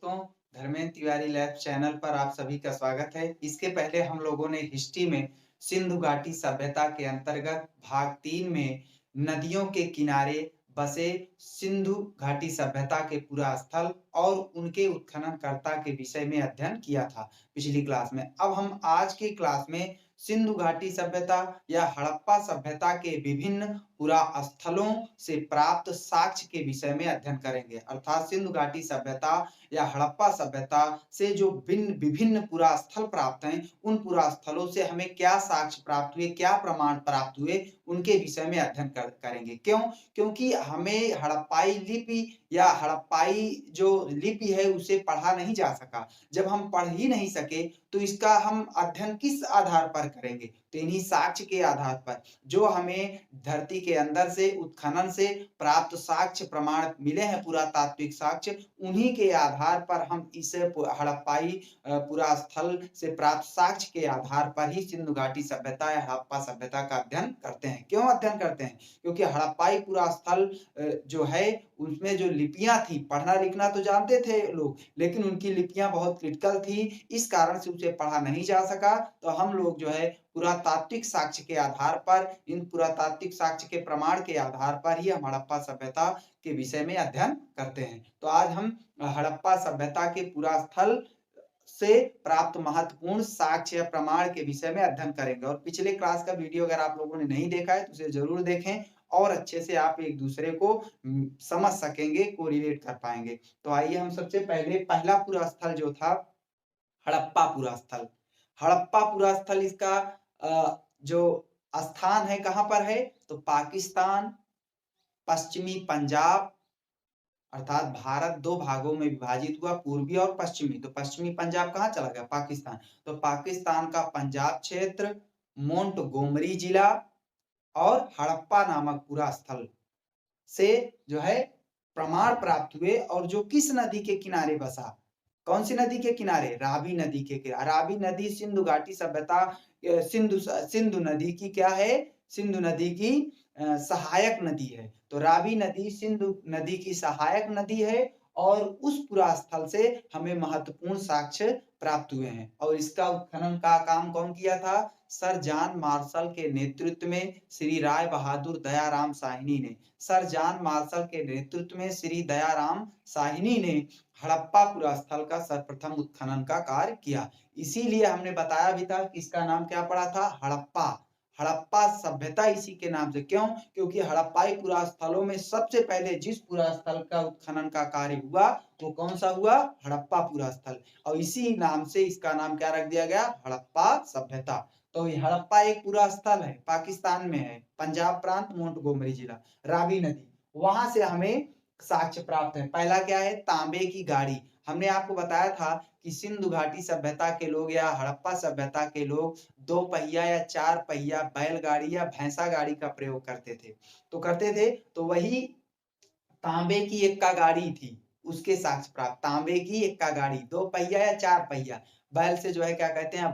दोस्तों, Dharmendra Tiwari lab channel पर आप सभी का स्वागत है। इसके पहले हम लोगों ने हिस्ट्री में सिंधु घाटी सभ्यता के अंतर्गत भाग 3 में नदियों के किनारे बसे सिंधु घाटी सभ्यता के पुरा स्थल और उनके उत्खननकर्ता के विषय में अध्ययन किया था पिछली क्लास में। अब हम आज की क्लास में सिंधु घाटी सभ्यता या हड़प्पा सभ्यता के विभिन्न पुरा स्थलों से प्राप्त साक्ष्य के विषय में अध्ययन करेंगे। अर्थात सिंधु घाटी सभ्यता या हड़प्पा सभ्यता से जो भिन्न विभिन्न पुरा स्थल प्राप्त हैं, उन पुरा स्थलों से हमें क्या साक्ष्य प्राप्त हुए, क्या प्रमाण प्राप्त हुए, उनके विषय में अध्ययन करेंगे। क्यों? क्योंकि हमें हड़प्पाई लिपि या हड़प्पाई जो लिपि है उसे पढ़ा नहीं जा सका। जब हम पढ़ ही नहीं सके तो इसका हम अध्ययन किस आधार पर करेंगे? तो इन्हीं साक्ष्य के आधार पर जो हमें धरती के अंदर से उत्खनन से प्राप्त साक्ष्य प्रमाण मिले हैं, पुरातात्विक साक्ष्य, उन्हीं के आधार पर हम इस हड़प्पाई पुरा स्थल से प्राप्त साक्ष्य के आधार पर ही सिंधु घाटी सभ्यता या हड़प्पा सभ्यता का अध्ययन करते हैं। क्यों अध्ययन करते हैं? क्योंकि हड़प्पाई पुरा स्थल जो है उसमें जो लिपियां थी, पढ़ना लिखना तो जानते थे लोग, लेकिन उनकी लिपियां बहुत क्रिटिकल थी, इस कारण से उसे पढ़ा नहीं जा सका। तो हम लोग जो है पुरातात्विक साक्ष्य के आधार पर, इन पुरातात्विक साक्ष्य के प्रमाण के आधार पर ही हम हड़प्पा सभ्यता के विषय में अध्ययन करते हैं। तो आज हम हड़प्पा सभ्यता के पुरा स्थल से प्राप्त महत्वपूर्ण साक्ष्य या प्रमाण के विषय में अध्ययन करेंगे। और पिछले क्लास का वीडियो अगर आप लोगों ने नहीं देखा है तो उसे जरूर देखें और अच्छे से आप एक दूसरे को समझ सकेंगे, कोरिलेट कर पाएंगे। तो आइए हम सबसे पहले पहला पुरा स्थल जो था हड़प्पा पुरा स्थल। हड़प्पा पुरा स्थल इसका जो स्थान है कहाँ पर है? तो पाकिस्तान, पश्चिमी पंजाब, अर्थात भारत दो भागों में विभाजित हुआ, पूर्वी और पश्चिमी। तो पश्चिमी पंजाब कहाँ चला गया? पाकिस्तान। तो पाकिस्तान का पंजाब क्षेत्र, मोंटगोमरी जिला और हड़प्पा नामक पुरा स्थल से जो है प्रमाण प्राप्त हुए। और जो किस नदी के किनारे बसा? कौन सी नदी के किनारे? रावी नदी के किनारे। रावी नदी सिंधु घाटी सभ्यता सिंधु नदी की क्या है? सिंधु नदी की सहायक नदी है। तो रावी नदी सिंधु नदी की सहायक नदी है और उस पुरा स्थल से हमें महत्वपूर्ण साक्ष्य प्राप्त हुए हैं। और इसका उत्खनन का काम कौन किया था? सर जॉन मार्शल के नेतृत्व में श्री राय बहादुर दयाराम साहनी ने, सर जॉन मार्शल के नेतृत्व में श्री दयाराम साहनी ने हड़प्पा पुरा स्थल का सर्वप्रथम उत्खनन का कार्य किया। इसीलिए हमने बताया भी था कि इसका नाम क्या पड़ा था? हड़प्पा। हड़प्पा सभ्यता इसी के नाम से। क्यों? क्योंकि हड़प्पाई पुरा स्थलों में सबसे पहले जिस पुरा स्थल का उत्खनन का कार्य हुआ वो कौन सा हुआ? हड़प्पा पुरा स्थल। और इसी नाम से इसका नाम क्या रख दिया गया? हड़प्पा सभ्यता। तो ये हड़प्पा एक पूरा स्थल है, पाकिस्तान में है, पंजाब प्रांत, मोंटगोमरी जिला, रावी नदी, वहां से हमें साक्ष्य प्राप्त है। पहला क्या है? तांबे की गाड़ी। हमने आपको बताया था कि सिंधु घाटी सभ्यता के लोग या हड़प्पा सभ्यता के लोग 2 पहिया या 4 पहिया बैलगाड़ी या भैंसा गाड़ी का प्रयोग करते थे। तो वही तांबे की एक्का गाड़ी थी, उसके साक्ष्य प्राप्त। तांबे की एक्का गाड़ी, 2 पहिया या 4 पहिया, बैल से जो है क्या कहते हैं,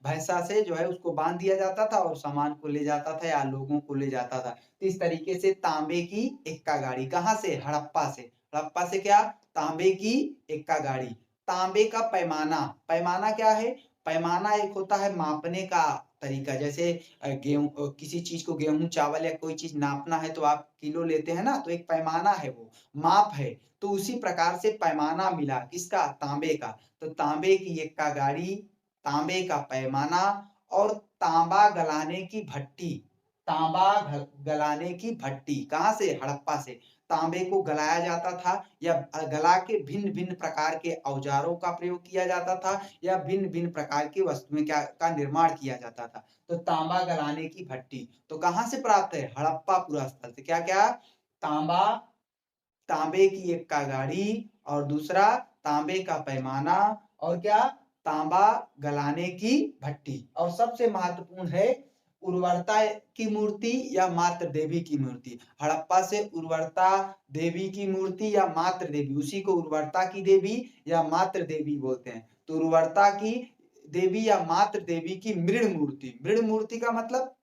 भैंसा से जो है उसको बांध दिया जाता था और सामान को ले जाता था या लोगों को ले जाता था। तो इस तरीके से तांबे की एक्का गाड़ी कहाँ से? हड़प्पा से। हड़प्पा से क्या? तांबे की एक्का गाड़ी। तांबे का पैमाना, पैमाना क्या है? पैमाना एक होता है मापने का तरीका। जैसे गेहूं, किसी चीज को, गेहूं चावल या कोई चीज नापना है तो आप किलो लेते हैं ना, तो एक पैमाना है, वो माप है। तो उसी प्रकार से पैमाना मिला किसका? तांबे का। तो तांबे की एक्का गाड़ी, तांबे का पैमाना और तांबा गलाने की भट्टी। तांबा गलाने की भट्टी कहाँ से? हड़प्पा से। तांबे को गलाया जाता था या गला के भिन्न भिन्न प्रकार के औजारों का प्रयोग किया जाता था या भिन्न भिन्न प्रकार की वस्तुएं का निर्माण किया जाता था। तो तांबा गलाने की भट्टी तो कहाँ से प्राप्त है? हड़प्पा पुरा स्थल से। क्या क्या? तांबा, तांबे की एक्का गाड़ी, और दूसरा तांबे का पैमाना, और क्या? तांबा गलाने की भट्टी। और सबसे महत्वपूर्ण है उर्वरता की मूर्ति या मातृ देवी की मूर्ति। हड़प्पा से उर्वरता देवी की मूर्ति या मातृ देवी, उसी को उर्वरता की देवी या मातृ देवी बोलते हैं। तो उर्वरता की देवी या मातृ देवी की मृण मूर्ति, मृण मूर्ति का मतलब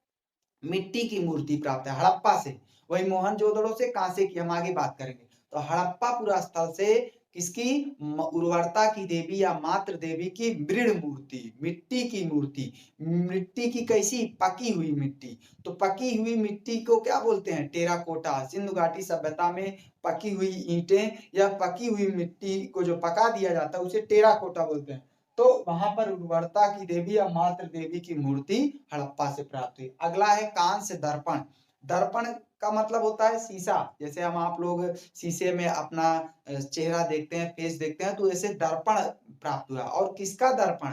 मिट्टी की मूर्ति प्राप्त है हड़प्पा से। वही मोहनजोदड़ो से कांसे की हम आगे बात करेंगे। तो हड़प्पा पुरा स्थल से किसकी? उर्वरता की देवी या मातृ देवी की मृण मूर्ति, मिट्टी की मूर्ति। मिट्टी की कैसी? पकी हुई मिट्टी। तो पकी हुई मिट्टी को क्या बोलते हैं? टेराकोटा। सिंधु घाटी सभ्यता में पकी हुई ईंटें या पकी हुई मिट्टी को जो पका दिया जाता है उसे टेराकोटा बोलते हैं। तो वहां पर उर्वरता की देवी या मातृ देवी की मूर्ति हड़प्पा से प्राप्त हुई। अगला है कांस्य दर्पण। दर्पण का मतलब होता है शीशा। जैसे हम आप लोग शीशे में अपना चेहरा देखते हैं, फेस देखते हैं, तो ऐसे दर्पण प्राप्त हुआ। और किसका दर्पण?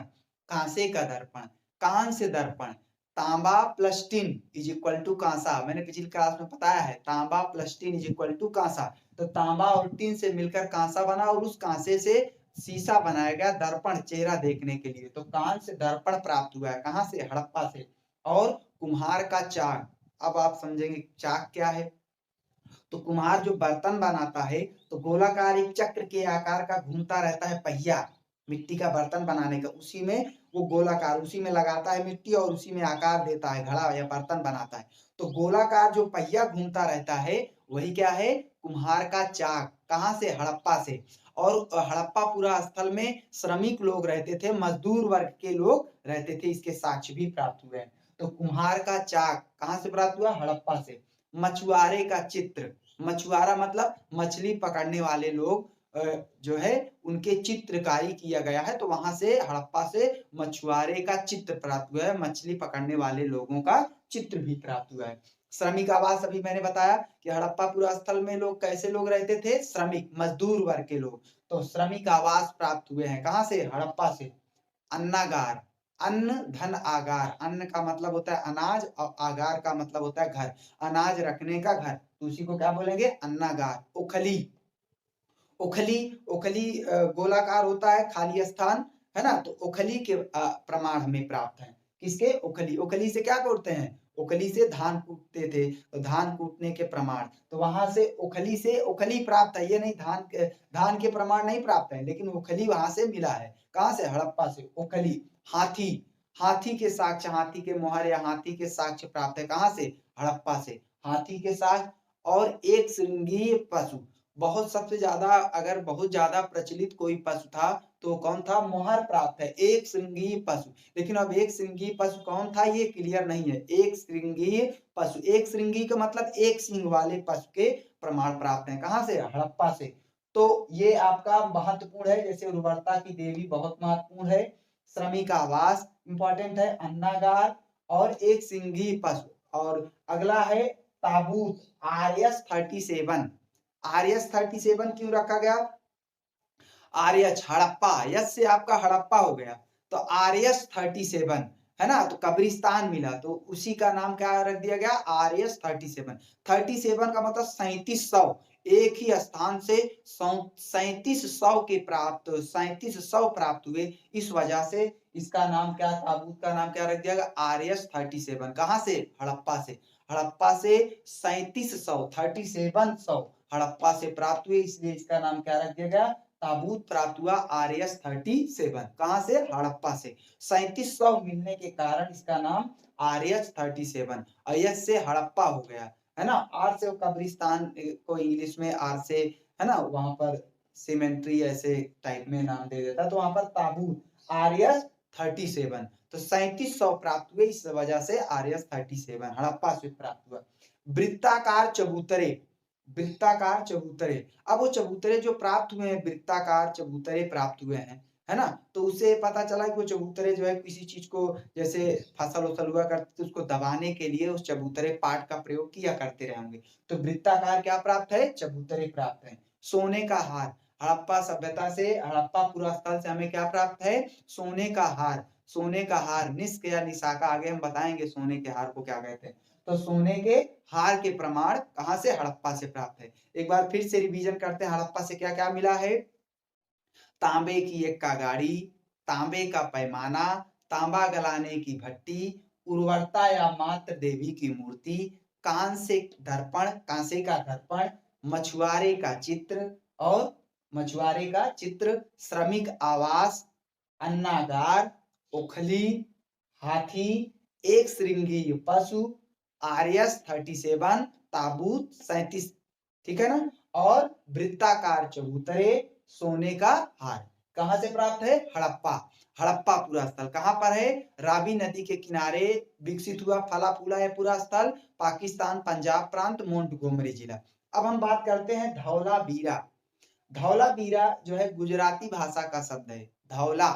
कांसे का दर्पण, कांस्य दर्पण। तांबा plus tin is equal to कांसा। मैंने पिछली क्लास में बताया है, तांबा plus tin is equal to कांसा। तो तांबा और टिन से मिलकर कांसा बना और उस कांसे से शीशा बनाया गया, दर्पण, चेहरा देखने के लिए। तो कांस्य दर्पण प्राप्त हुआ है। कहां से? हड़प्पा से। और कुम्हार का चाक। अब आप समझेंगे चाक क्या है। तो कुम्हार जो बर्तन बनाता है तो गोलाकार एक चक्र के आकार का घूमता रहता है पहिया, मिट्टी का बर्तन बनाने का। उसी में वो गोलाकार, उसी में लगाता है मिट्टी और उसी में आकार देता है, घड़ा या बर्तन बनाता है। तो गोलाकार जो पहिया घूमता रहता है वही क्या है? कुम्हार का चाक। कहां से? हड़प्पा से। और हड़प्पा स्थल में श्रमिक लोग रहते थे, मजदूर वर्ग के लोग रहते थे, इसके साक्ष्य भी प्राप्त हुए हैं। तो कुम्हार का चाक कहां से प्राप्त हुआ? हड़प्पा से। मछुआरे का चित्र। मछुआरा मतलब मछली पकड़ने वाले लोग जो है उनके चित्रकारी किया गया है। तो वहां से हड़प्पा से मछुआरे का चित्र प्राप्त हुआ है, मछली पकड़ने वाले लोगों का चित्र भी प्राप्त हुआ है। श्रमिक आवास अभी मैंने बताया कि हड़प्पा स्थल में लोग कैसे लोग रहते थे? श्रमिक, मजदूर वर्ग के लोग। तो श्रमिक आवास प्राप्त हुए हैं। कहां से? हड़प्पा से। अन्नागार, अन्न धन आगार। अन्न का मतलब होता है अनाज और आगार का मतलब होता है घर, अनाज रखने का घर। तो उसी को क्या बोलेंगे? अन्नागार। ओखली, ओखली, ओखली गोलाकार होता है, खाली स्थान है ना। तो ओखली के प्रमाण हमें प्राप्त है। किसके? ओखली। ओखली से क्या करते हैं? ओखली से धान कूटते थे, तो धान कूटने के प्रमाण। तो वहां से ओखली से ओखली प्राप्त है, ये नहीं धान के प्रमाण नहीं प्राप्त है, लेकिन ओखली वहां से मिला है। कहां से? हड़प्पा से। ओखली। हाथी, हाथी के साक्ष्य, हाथी के मोहर या हाथी के साक्ष्य प्राप्त है। कहां से? हड़प्पा से। हाथी के साक्ष्य। और एक श्रृंगीय पशु। बहुत सबसे ज्यादा, अगर बहुत ज्यादा प्रचलित कोई पशु था तो कौन था? मोहर प्राप्त है, एक श्रृंगीय पशु। लेकिन अब एक श्रृंगीय पशु कौन था ये क्लियर नहीं है। एक श्रृंगीय पशु, एक श्रृंगीय का मतलब एक सिंह वाले पशु के प्रमाण प्राप्त है। कहां से? हड़प्पा से। तो ये आपका महत्वपूर्ण है। जैसे उर्वरता की देवी बहुत महत्वपूर्ण है, श्रमिक आवास इंपॉर्टेंट है, अन्नागार और एक सिंघी पशु। और अगला है ताबूत, RS-37। RS-37 क्यों रखा गया? RS हड़प्पा, यस से आपका हड़प्पा हो गया। तो RS-37 है ना, तो कब्रिस्तान मिला तो उसी का नाम क्या रख दिया गया? RS-37। 37 का मतलब 3700, एक ही स्थान से 3700 के प्राप्त, 3700 प्राप्त हुए। इस वजह से इसका नाम क्या, ताबूत का नाम क्या रख दिया गया? RS-37। कहां से? हड़प्पा से। हड़प्पा से 3700 हड़प्पा से प्राप्त हुए, इसलिए इसका नाम क्या रख दिया गया? ताबूत प्राप्त हुआ RS-37। कहां से? हड़प्पा से। 3700 मिलने के कारण इसका नाम RS-37, एस से हड़प्पा हो गया है ना। आर से कब्रिस्तान को इंग्लिश में आर से है ना, वहां पर सीमेंट्री ऐसे टाइप में नाम दे देता, तो वहां पर ताबूत RS-37। तो 3700 प्राप्त हुए, इस वजह से RS-37 हड़प्पा से प्राप्त हुआ। वृत्ताकार चबूतरे, वृत्ताकार चबूतरे। अब वो चबूतरे जो प्राप्त हुए हैं, वृत्ताकार चबूतरे प्राप्त हुए हैं, है ना, तो उससे पता चला कि वो चबूतरे जो है किसी चीज को, जैसे फसल उसल हुआ करती थी उसको दबाने के लिए उस चबूतरे पाट का प्रयोग किया करते रहे होंगे। तो वृत्ताकार क्या प्राप्त है? चबूतरे प्राप्त है। सोने का हार, हड़प्पा सभ्यता से, हड़प्पा स्थल से हमें क्या प्राप्त है? सोने का हार। सोने का हार, निष्क या निशाका, आगे हम बताएंगे सोने के हार को क्या कहते हैं। तो सोने के हार के प्रमाण कहां से? हड़प्पा से प्राप्त है। एक बार फिर से रिवीजन करते हैं, हड़प्पा से क्या क्या मिला है? तांबे की एक कागाड़ी, तांबे का पैमाना, तांबा गलाने की भट्टी, उर्वरता या मातृ देवी की मूर्ति, कांसे दर्पण, कांसे का दर्पण, मछुआरे का चित्र और मछुआरे का चित्र, श्रमिक आवास, अन्नागार, ओखली, हाथी, एक श्रृंगीय पशु, RS-37, ताबूत 37, ठीक है ना, और वृत्ताकार चबूतरे, सोने का हार। कहां से प्राप्त है? हड़प्पा। हड़प्पा पूरा स्थल कहां पर है? रावी नदी के किनारे विकसित हुआ फला फूला है पूरा स्थल, पाकिस्तान, पंजाब प्रांत, मोंटगोमरी जिला। अब हम बात करते हैं धौलावीरा। धौलावीरा जो है गुजराती भाषा का शब्द है। धौला,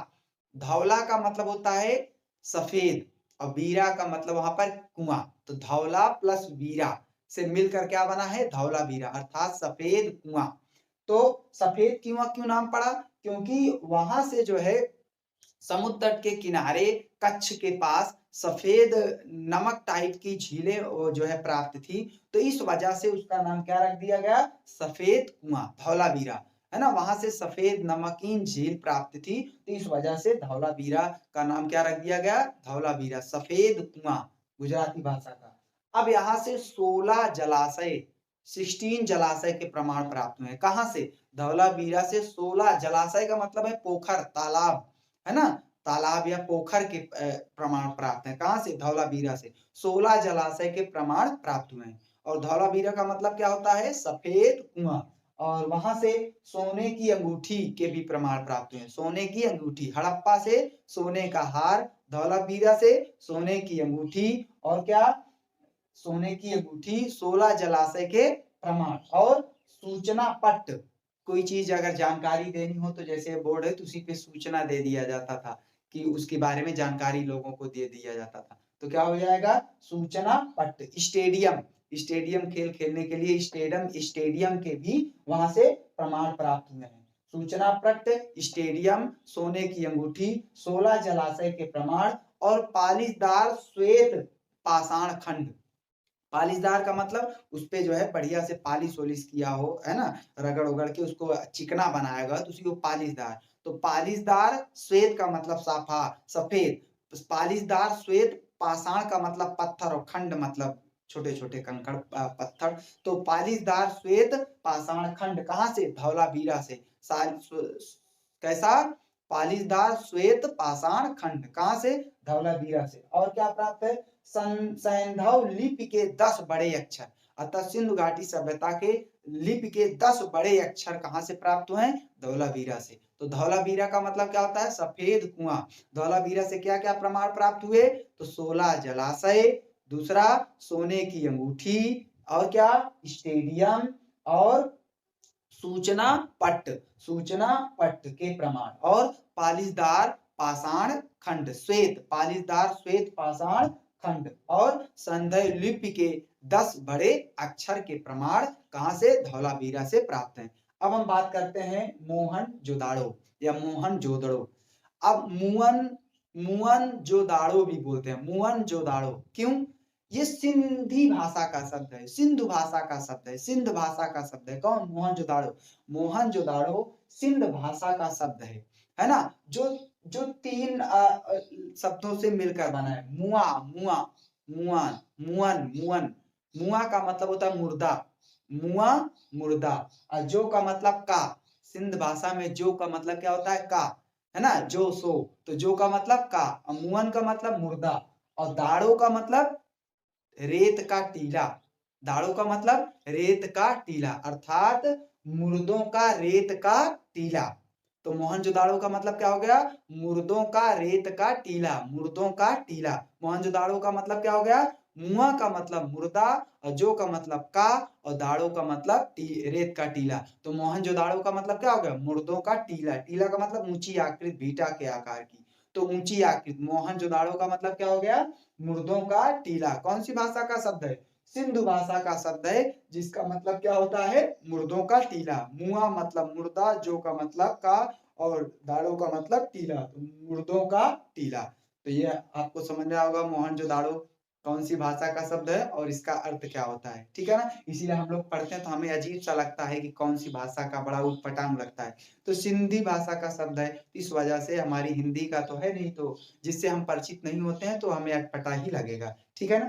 धौला का मतलब होता है सफेद और वीरा का मतलब वहां पर कुआं, तो धौला प्लस वीरा से मिलकर क्या बना है? धौलावीरा, अर्थात सफेद कुआं। तो सफेद कुआं क्यों नाम पड़ा? क्योंकि वहां से जो है समुद्र तट के किनारे कच्छ के पास सफेद नमक टाइप की झीलें जो है प्राप्त थी, तो इस वजह से उसका नाम क्या रख दिया गया? सफेद कुआं, धौलावीरा, है ना। वहां से सफेद नमकीन झील प्राप्त थी, तो इस वजह से धौलावीरा का नाम क्या रख दिया गया? धौलावीरा, सफेद कुआं, गुजराती भाषा का। अब यहाँ से 16 जलाशय, 16 जलाशय के प्रमाण प्राप्त हुए। कहां से? धौलावीरा से 16 जलाशय का मतलब है पोखर, तालाब, है ना, तालाब या पोखर के प्रमाण प्राप्त है। कहां से? धौलावीरा से 16 जलाशय के प्रमाण प्राप्त हुए हैं। और धौलावीरा का मतलब क्या होता है? सफेद कुआं। और वहां से सोने की अंगूठी के भी प्रमाण प्राप्त हुए हैं। सोने की अंगूठी, हड़प्पा से सोने का हार, धौलावीरा से सोने की अंगूठी, और क्या? सोने की अंगूठी, 16 जलाशय के प्रमाण। और सूचना पट्ट, कोई चीज अगर जानकारी देनी हो तो जैसे बोर्ड है तो उसी पे सूचना दे दिया जाता था कि उसके बारे में जानकारी लोगों को दे दिया जाता था, तो क्या हो जाएगा? सूचना पट्ट। स्टेडियम, स्टेडियम खेल खेलने के लिए स्टेडियम, स्टेडियम के भी वहां से प्रमाण प्राप्त हुए हैं। सूचना पट्ट, स्टेडियम, सोने की अंगूठी, 16 जलाशय के प्रमाण, और पालीदार श्वेत पाषाण खंड। पालिशदार का मतलब उस पे जो है बढ़िया से पालिश वोलिश किया हो, है ना, रगड़ उगड़ के उसको चिकना बनाया गया तो उसी को पालिशदार। तो पालिशदार, श्वेत का मतलब साफा, सफेद, तो पालिशदार श्वेत, पाषाण का मतलब पत्थर, और खंड मतलब छोटे छोटे कंकड़ पत्थर। तो पालिशदार श्वेत पाषाण खंड कहां से? धौलावीरा से। कैसा? पालिशदार श्वेत पाषाण खंड कहां से? धौलावीरा से। और क्या प्राप्त है? सैंधव लिपि के 10 बड़े अक्षर, अतः सिंधु घाटी सभ्यता के लिपि के 10 बड़े अक्षर कहां से प्राप्त हुए? धौलावीरा से। तो धौलावीरा का मतलब क्या होता है? सफेद कुआं। धौलावीरा से क्या क्या प्रमाण प्राप्त हुए? तो 16 जलाशय, दूसरा सोने की अंगूठी, और क्या? स्टेडियम, और सूचना पट्ट, सूचना पट्ट के प्रमाण, और पालिशदार पाषाण खंड, श्वेत, पालिशदार श्वेत पाषाण खंड, और संधय लिपि के 10 बड़े अक्षर के प्रमाण कहां से? धौलावीरा से प्राप्त हैं। अब हम बात करते हैं मोहनजोदाड़ो या मोहनजोदड़ो। अब मुअनजोदाड़ो भी बोलते हैं, मुअनजोदाड़ो। क्यों? ये सिंधी भाषा का शब्द है, सिंधु भाषा का शब्द है, सिंध भाषा का शब्द है। कौन? मोहनजोदाड़ो। मोहनजोदाड़ो सिंध भाषा का शब्द है ना, जो जो 3 शब्दों से मिलकर बना है। मुआ, मुआ, मुआन, मुअन, मुअन। मुआ का मतलब होता है मुर्दा, मुआ मुर्दा। और जो का मतलब का, सिंध भाषा में जो का मतलब क्या होता है? का, है ना, जो सो। तो जो का मतलब का, और मुअन का मतलब मुर्दा, और दाड़ो का मतलब रेत का टीला। दाड़ो का मतलब रेत का टीला, अर्थात मुर्दों का रेत का टीला। तो मोहनजोदाड़ो का मतलब क्या हो गया? मुर्दों का रेत का टीला, मुर्दों का टीला। मोहनजोदाड़ो का मतलब क्या हो गया? मुआ का मतलब मुर्दा, और जो का मतलब का, और दाड़ो का मतलब रेत का टीला। तो मोहनजोदाड़ो का मतलब क्या हो गया? मुर्दों का टीला। टीला का मतलब ऊंची आकृति, भीटा के आकार की, तो ऊंची आकृति। मोहनजोदाड़ो का मतलब क्या हो गया? मुर्दों का टीला। कौन सी भाषा का शब्द है? सिंधु भाषा का शब्द है, जिसका मतलब क्या होता है? मुर्दों का टीला। मुआ मतलब मुर्दा, जो का मतलब का, और दाड़ो का मतलब टीला, तो मुर्दों का टीला। तो ये आपको समझ में होगा मोहनजोदाड़ो कौन सी भाषा का शब्द है और इसका अर्थ क्या होता है, ठीक है ना। इसीलिए हम लोग पढ़ते हैं तो हमें अजीब सा लगता है कि कौन सी भाषा का, बड़ा उटपटांग लगता है। तो सिंधी भाषा का शब्द है, इस वजह से हमारी हिंदी का तो है नहीं, तो जिससे हम परिचित नहीं होते हैं तो हमें अटपटा ही लगेगा, ठीक है ना।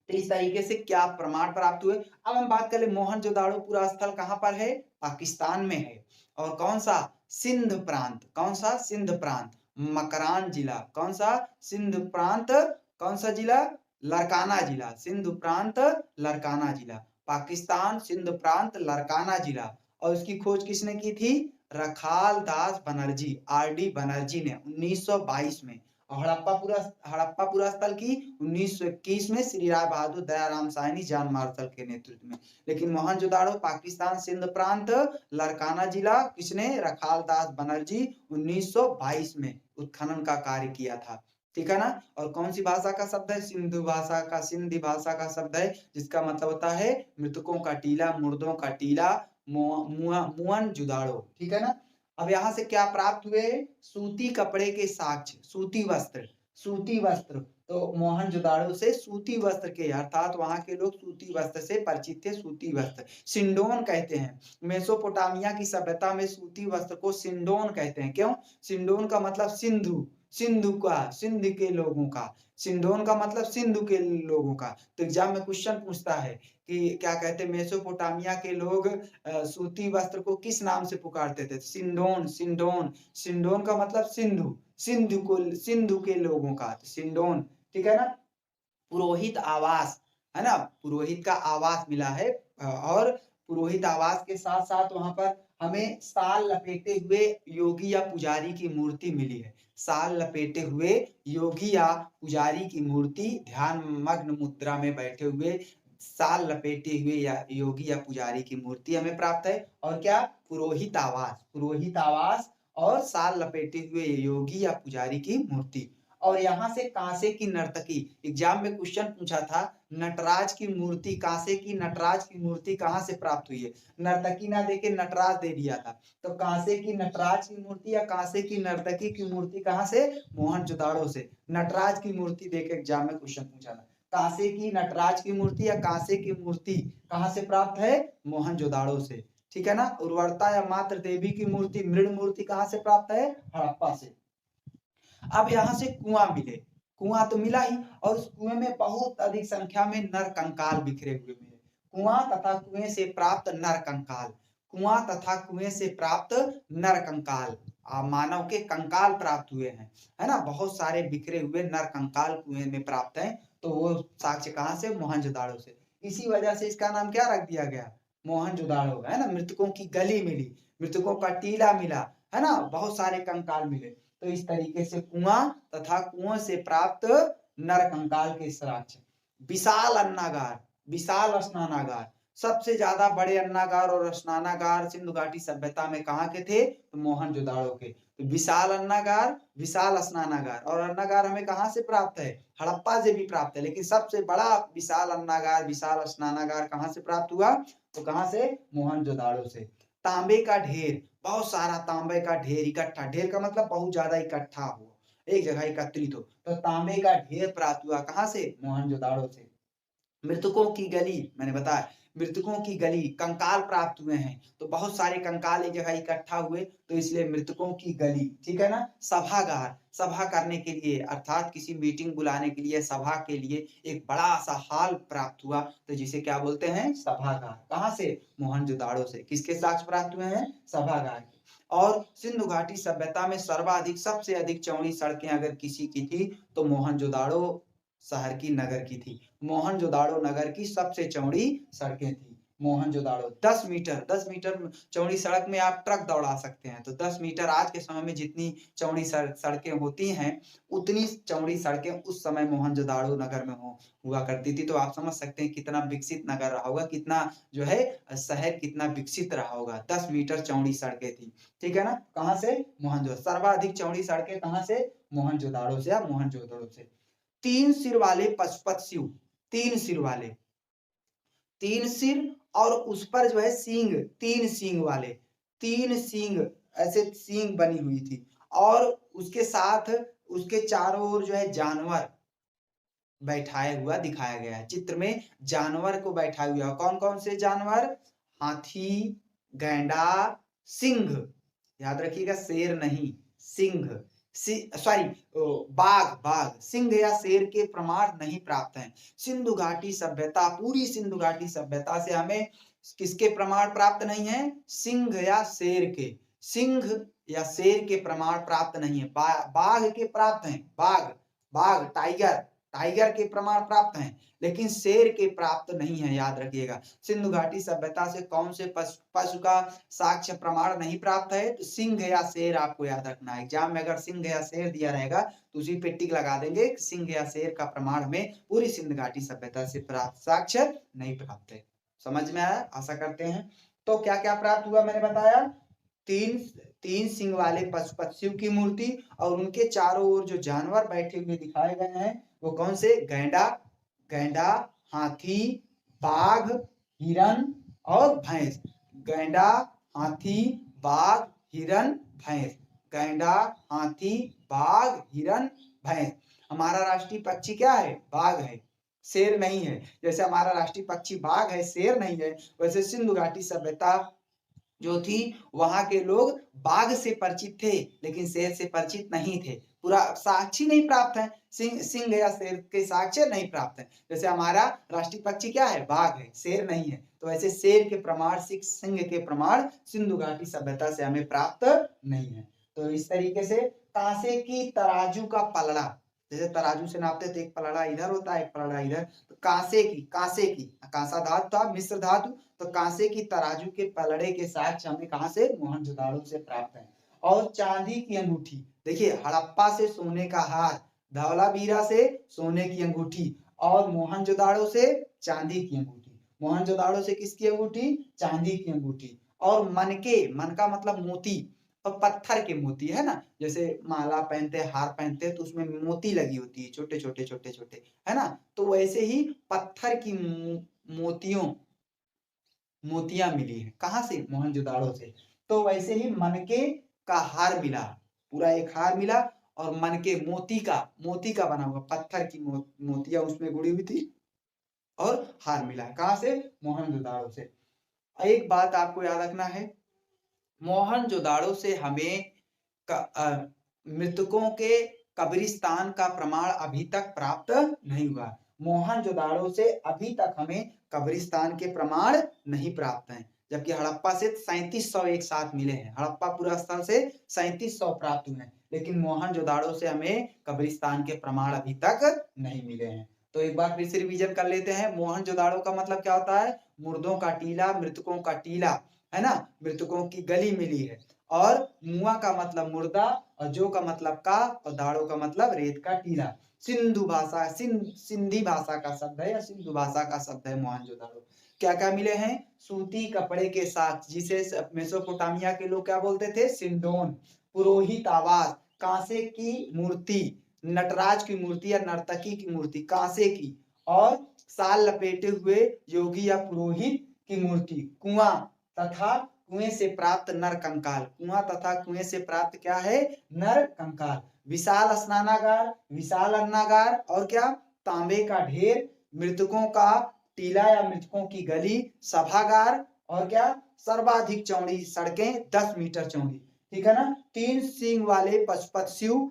तो इस तरीके से क्या प्रमाण प्राप्त हुए। अब हम बात करें मोहनजोदाड़ो पूरा स्थल कहां पर है? पाकिस्तान में है। और कौन सा? सिंध प्रांत। कौन सा? सिंध प्रांत, मकरान जिला। कौन सा? सिंध प्रांत। कौन सा जिला? लड़काना जिला। सिंध प्रांत लड़काना जिला, पाकिस्तान, सिंध प्रांत लड़काना जिला। और इसकी खोज किसने की थी? रखाल दास बनर्जी RD बनर्जी ने 1922 में, और हड़प्पा स्थल की 1921 में श्री राय बहादुर दयाराम साहनी जॉन मार्शल के नेतृत्व में। लेकिन मोहनजोदाड़ो पाकिस्तान सिंध प्रांत लारकाना जिला किसने, रखाल दास बनर्जी 1922 में उत्खनन का कार्य किया था। ठीक है ना। और कौन सी भाषा का शब्द है, सिंधु भाषा का, सिंधी भाषा का शब्द है, जिसका मतलब होता है मृतकों का टीला, मुर्दों का टीला, मोहनजोदाड़ो। ठीक है ना। अब यहाँ से क्या प्राप्त हुए, सूती कपड़े के साक्ष्य, सूती वस्त्र, सूती वस्त्र। तो मोहनजोदाड़ो से सूती वस्त्र के, अर्थात वहां के लोग सूती वस्त्र से परिचित थे, सूती वस्त्र सिंडोन कहते हैं। मेसोपोटामिया की सभ्यता में सूती वस्त्र को सिंडोन कहते हैं। क्यों, सिंडोन का मतलब सिंधु, सिंधु का, सिंध के लोगों का, सिंडोन का मतलब सिंधु के लोगों का। तो एग्जाम में क्वेश्चन पूछता है कि क्या कहते हैं, मेसोपोटामिया के लोग सूती वस्त्र को किस नाम से पुकारते थे, सिंडोन, सिंडोन, सिंडोन का मतलब सिंधु, सिंधु को, सिंधु के लोगों का, तो सिंडोन। ठीक है ना। पुरोहित आवास, है ना, पुरोहित का आवास मिला है, और पुरोहित आवास के साथ साथ वहां पर हमें साल लपेटे हुए योगी या पुजारी की मूर्ति मिली है। साल लपेटे हुए योगी या पुजारी की मूर्ति, ध्यान मग्न मुद्रा में बैठे हुए साल लपेटे हुए या योगी या पुजारी की मूर्ति हमें प्राप्त है। और क्या, पुरोहित आवास, पुरोहित आवास और साल लपेटे हुए योगी या पुजारी की मूर्ति। और यहाँ से कांसे की नर्तकी, एग्जाम में क्वेश्चन पूछा था, नटराज की मूर्ति, कांसे की नटराज की मूर्ति कहाँ से प्राप्त हुई है, नर्तकी ना देके नटराज दे दिया था। तो कांसे की नटराज की मूर्ति या कांसे की नर्तकी की मूर्ति कहाँ से, मोहनजोदाड़ो से। नटराज की मूर्ति देके एग्जाम में क्वेश्चन पूछा था, कांसे की नटराज की मूर्ति या कांसे की मूर्ति कहाँ से प्राप्त है, मोहनजोदाड़ो से। ठीक है ना। उर्वरता या मातृ देवी की मूर्ति, मृण मूर्ति कहाँ से प्राप्त है, हड़प्पा से। अब यहाँ से कुआं मिले, कुआं तो मिला ही, और उस कुएं में बहुत अधिक संख्या में नर कंकाल बिखरे हुए मिले। कुआं तथा कुएं से प्राप्त नर कंकाल, कुआं तथा कुएं से प्राप्त नर कंकाल, मानव के कंकाल प्राप्त हुए हैं, है ना, बहुत सारे बिखरे हुए नर कंकाल कुएं में प्राप्त हैं। तो वो साक्ष्य कहाँ से, मोहनजोदाड़ो से। इसी वजह से इसका नाम क्या रख दिया गया, मोहनजोदाड़ो, है ना। मृतकों की गली मिली, मृतकों का टीला मिला, है ना, बहुत सारे कंकाल मिले। तो इस तरीके से कुआं तथा कुआं से प्राप्त नर कंकाल के साक्ष्य। विशाल अन्नागार, विशाल स्नानागार, सबसे ज्यादा बड़े अन्नागार और स्नानागार सिंधु घाटी सभ्यता में कहाँ के थे, तो मोहनजोदाड़ो के। तो विशाल अन्नागार, विशाल स्नानागार, और अन्नागार हमें कहाँ से प्राप्त है, हड़प्पा से भी प्राप्त है, लेकिन सबसे बड़ा विशाल अन्नागार, विशाल स्नानागार कहाँ से प्राप्त हुआ, तो कहाँ से, मोहनजोदाड़ो से। तांबे का ढेर, बहुत सारा तांबे का ढेर इकट्ठा, ढेर का मतलब बहुत ज्यादा इकट्ठा हुआ, एक जगह एकत्रित हो, तो तांबे का ढेर प्राप्त हुआ कहाँ से, मोहनजोदाड़ो से। मृतकों की गली, मैंने बताया मृतकों की गली, कंकाल प्राप्त हुए हैं, तो बहुत सारे कंकाल एक जगह इकट्ठा हुए, तो इसलिए मृतकों की गली। ठीक है ना। सभागार, सभा करने के लिए, अर्थात किसी मीटिंग बुलाने के लिए, सभा के लिए एक बड़ा सा हॉल प्राप्त हुआ, तो जिसे क्या बोलते हैं, सभागार। कहाँ से, मोहनजोदाड़ो से। किसके साक्ष्य प्राप्त हुए हैं, सभागार के। और सिंधु घाटी सभ्यता में सर्वाधिक, सबसे अधिक चौड़ी सड़कें अगर किसी की थी, तो मोहनजोदाड़ो शहर की, नगर की थी। मोहनजोदाड़ो नगर की सबसे चौड़ी सड़कें थी मोहनजोदाड़ो। 10 मीटर, 10 मीटर चौड़ी सड़क में आप ट्रक दौड़ा सकते हैं। तो 10 मीटर आज के समय में जितनी चौड़ी सड़कें होती हैं, उतनी चौड़ी सड़कें उस समय मोहनजोदाड़ो नगर में हुआ करती थी। तो आप समझ सकते हैं कितना विकसित नगर रहा होगा, कितना जो है शहर कितना विकसित रहा होगा। 10 मीटर चौड़ी सड़कें थी। ठीक है ना। कहाँ से, मोहनजोदाड़ो। सर्वाधिक चौड़ी सड़कें कहाँ से, मोहनजोदाड़ो से, या मोहनजोदाड़ो से। 3 सिर वाले पशुपत शिव, 3 सिर वाले, 3 सिर, और उस पर जो है सींग, 3 सींग वाले, 3 सींग, ऐसे सींग बनी हुई थी, और उसके साथ उसके चारों ओर जो है जानवर बैठाया हुआ दिखाया गया है। चित्र में जानवर को बैठाया हुआ, कौन कौन से जानवर, हाथी, गैंडा, सिंह, याद रखिएगा शेर नहीं, सिंह, सॉरी बाघ, बाघ, सिंह या शेर के प्रमाण नहीं प्राप्त हैं। सिंधु घाटी सभ्यता, पूरी सिंधु घाटी सभ्यता से हमें किसके प्रमाण प्राप्त नहीं है, सिंह या शेर के, सिंह या शेर के प्रमाण प्राप्त नहीं है। बाघ के प्राप्त हैं, बाघ, बाघ, टाइगर, टाइगर के प्रमाण प्राप्त हैं, लेकिन शेर के प्राप्त नहीं है, याद रखिएगा। सिंधु घाटी सभ्यता से कौन से पशु का साक्ष्य प्रमाण नहीं प्राप्त है? तो सिंह या शेर आपको याद रखना है। एग्जाम में अगर सिंह या शेर दिया रहेगा तो उसी पे टिक लगा देंगे। सिंह या शेर का प्रमाण में पूरी सिंधु घाटी सभ्यता से प्राप्त साक्ष्य नहीं प्राप्त है। समझ में आया? आशा करते हैं। तो क्या क्या प्राप्त हुआ मैंने बताया। तीन सिंह वाले पशु पक्षियों की मूर्ति और उनके चारों ओर जो जानवर बैठे हुए दिखाए गए हैं वो कौन से? गैंडा, हाथी, बाघ, हिरन और भैंस। गैंडा, हाथी, बाघ, हिरन, भैंस। गैंडा, हाथी, बाघ, हिरन, भैंस। हमारा राष्ट्रीय पक्षी क्या है? बाघ है, शेर नहीं है। जैसे हमारा राष्ट्रीय पक्षी बाघ है, शेर नहीं है, वैसे सिंधु घाटी सभ्यता जो थी वहां के लोग बाघ से परिचित थे लेकिन शेर से परिचित नहीं थे। पूरा साक्षी नहीं प्राप्त है, सिंह या शेर के साक्ष्य नहीं प्राप्त है। जैसे हमारा राष्ट्रीय पक्षी क्या है? बाघ है, शेर नहीं है। तो ऐसे शेर के प्रमाण, सिंह के प्रमाण सिंधु घाटी सभ्यता से हमें प्राप्त नहीं है। तो इस तरीके से कांसे की तराजू का पलड़ा, जैसे तराजू से नापते तो एक पलड़ा इधर होता है, एक पलड़ा इधर। तो कांसे की कांसा धातु था, मिश्र धातु, तो कांसे की तराजू के पलड़े के साक्ष्य हमें कहां से? मोहनजोदाड़ो से प्राप्त है। और चांदी की अंगूठी, देखिए हड़प्पा से सोने का हार, धवलावीरा से सोने की अंगूठी और मोहनजोदाड़ो से चांदी की अंगूठी। मोहनजोदाड़ो से किसकी अंगूठी? चांदी की अंगूठी। और मन का मतलब मोती, और पत्थर के मोती है ना, जैसे माला पहनते, हार पहनते तो उसमें मोती लगी होती है, छोटे छोटे है ना। तो वैसे ही पत्थर की मोतियां मिली है। कहां से? मोहनजोदाड़ो से। तो वैसे ही मनके का हार मिला, पूरा एक हार मिला, और मनके मोती का बना हुआ पत्थर की मोतियां उसमें गुड़ी हुई थी और हार मिला। कहां से? मोहनजोदाड़ो से। एक बात आपको याद रखना है, मोहनजोदाड़ो से हमें मृतकों के कब्रिस्तान का प्रमाण अभी तक प्राप्त नहीं हुआ। मोहनजोदाड़ो से अभी तक हमें कब्रिस्तान के प्रमाण नहीं प्राप्त हैं, जबकि हड़प्पा से 3700 एक साथ मिले हैं। हड़प्पा पूरा स्थल से 3700 प्राप्त हुए हैं, लेकिन मोहनजोदाड़ो से हमें कब्रिस्तान के प्रमाण अभी तक नहीं मिले हैं। तो एक बार फिर से रिवीजन कर लेते हैं। मोहनजोदाड़ो का मतलब क्या होता है? मुर्दों का टीला, मृतकों का टीला, है ना, मृतकों की गली मिली है। और मुआ का मतलब मुर्दा, और जो का मतलब का, और दाड़ो का मतलब रेत का टीला। सिंधी भाषा का शब्द है या सिंधु भाषा का शब्द है मोहनजोदाड़ो। क्या क्या मिले हैं? सूती कपड़े के साथ, जिसे मेसोपोटामिया के लोग क्या बोलते थे? सिंडोन। पुरोहित आवास, कांसे की मूर्ति, नटराज की मूर्ति या नर्तकी की मूर्ति, कांसे की। और साल लपेटे हुए योगी या पुरोहित की मूर्ति। कुआं तथा कुएं से प्राप्त नर कंकाल, कुआं तथा कुएं से प्राप्त क्या है? नर कंकाल। विशाल स्नानागार, विशाल अन्नागार, और क्या? तांबे का ढेर, मृतकों का टीला या मृतकों की गली, सभागार, और क्या? सर्वाधिक चौड़ी सड़कें 10 मीटर चौड़ी। ठीक है ना। तीन सिंह वाले पशुपक्षियों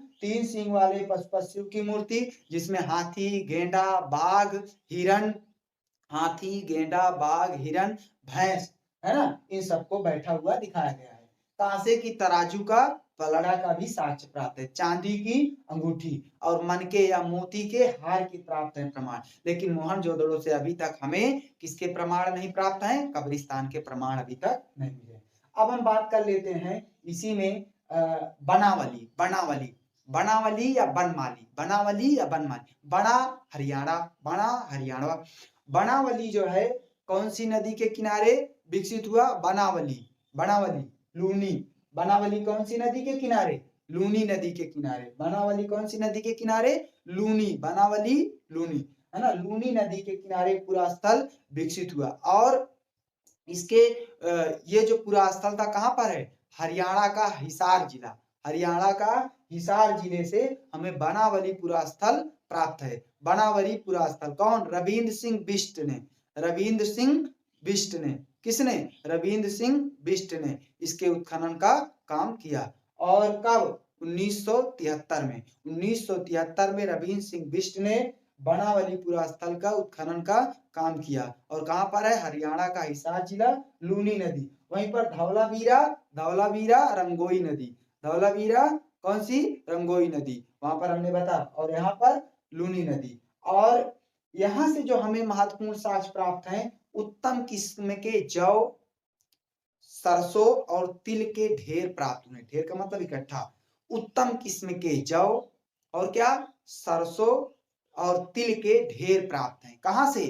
की मूर्ति, जिसमें हाथी, गेंडा, बाघ, हिरण, हाथी, गेंडा, बाघ, हिरण, भैंस, है ना, इन सबको बैठा हुआ दिखाया गया है। कांसे की तराजू का पलड़ा का भी साक्ष्य प्राप्त है। चांदी की अंगूठी और मनके या मोती के हार की प्राप्त है प्रमाण। लेकिन मोहनजोदड़ो से अभी तक हमें किसके प्रमाण नहीं प्राप्त हैं? कब्रिस्तान के प्रमाण अभी तक नहीं मिले। अब हम बात कर लेते हैं इसी में बनावली या बनमाली, बड़ा हरियाणा। बनावली जो है कौन सी नदी के किनारे विकसित हुआ? बनावली लूनी। बनावली कौन सी नदी के किनारे? लूनी नदी के किनारे। बनावली कौन सी नदी के किनारे? लूनी। बनावली लूनी, है ना, लूनी नदी के किनारे पूरा स्थल विकसित हुआ। और इसके ये जो पूरा स्थल था कहां पर है? हरियाणा का हिसार जिले से हमें बनावली पूरा स्थल प्राप्त है। बनावली पूरा स्थल कौन? रविंद्र सिंह बिष्ट ने। किसने? रविंद्र सिंह बिष्ट ने इसके उत्खनन का काम किया। और कब? 1973 में रविंद्र सिंह बिष्ट ने बनावली पूरा स्थल का उत्खनन का काम किया। और कहां पर है? हरियाणा का हिसार जिला, लूनी नदी। वहीं पर धवलावीरा रंगोई नदी, धवलावीरा कौन सी? रंगोई नदी, वहां पर हमने बता। और यहाँ पर लूनी नदी। और यहाँ से जो हमें महत्वपूर्ण साक्ष्य प्राप्त है, उत्तम किस्म के जौ, सरसों और तिल के ढेर प्राप्त हुए। ढेर का मतलब इकट्ठा। उत्तम किस्म के जौ और क्या, सरसों और तिल के ढेर प्राप्त हैं। कहां से?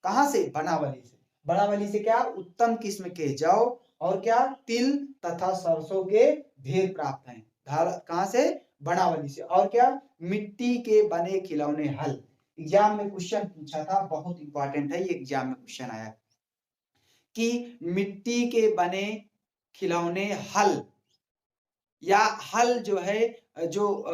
कहां से? बनावली से। बनावली से क्या, उत्तम किस्म के जौ और क्या, तिल तथा सरसों के ढेर प्राप्त हैं। कहां से? बनावली से। और क्या, मिट्टी के बने खिलौने हल। एग्जाम में क्वेश्चन पूछा था, बहुत इंपॉर्टेंट है ये, एग्जाम में क्वेश्चन आया कि मिट्टी के बने खिलौने हल, या हल जो है, जो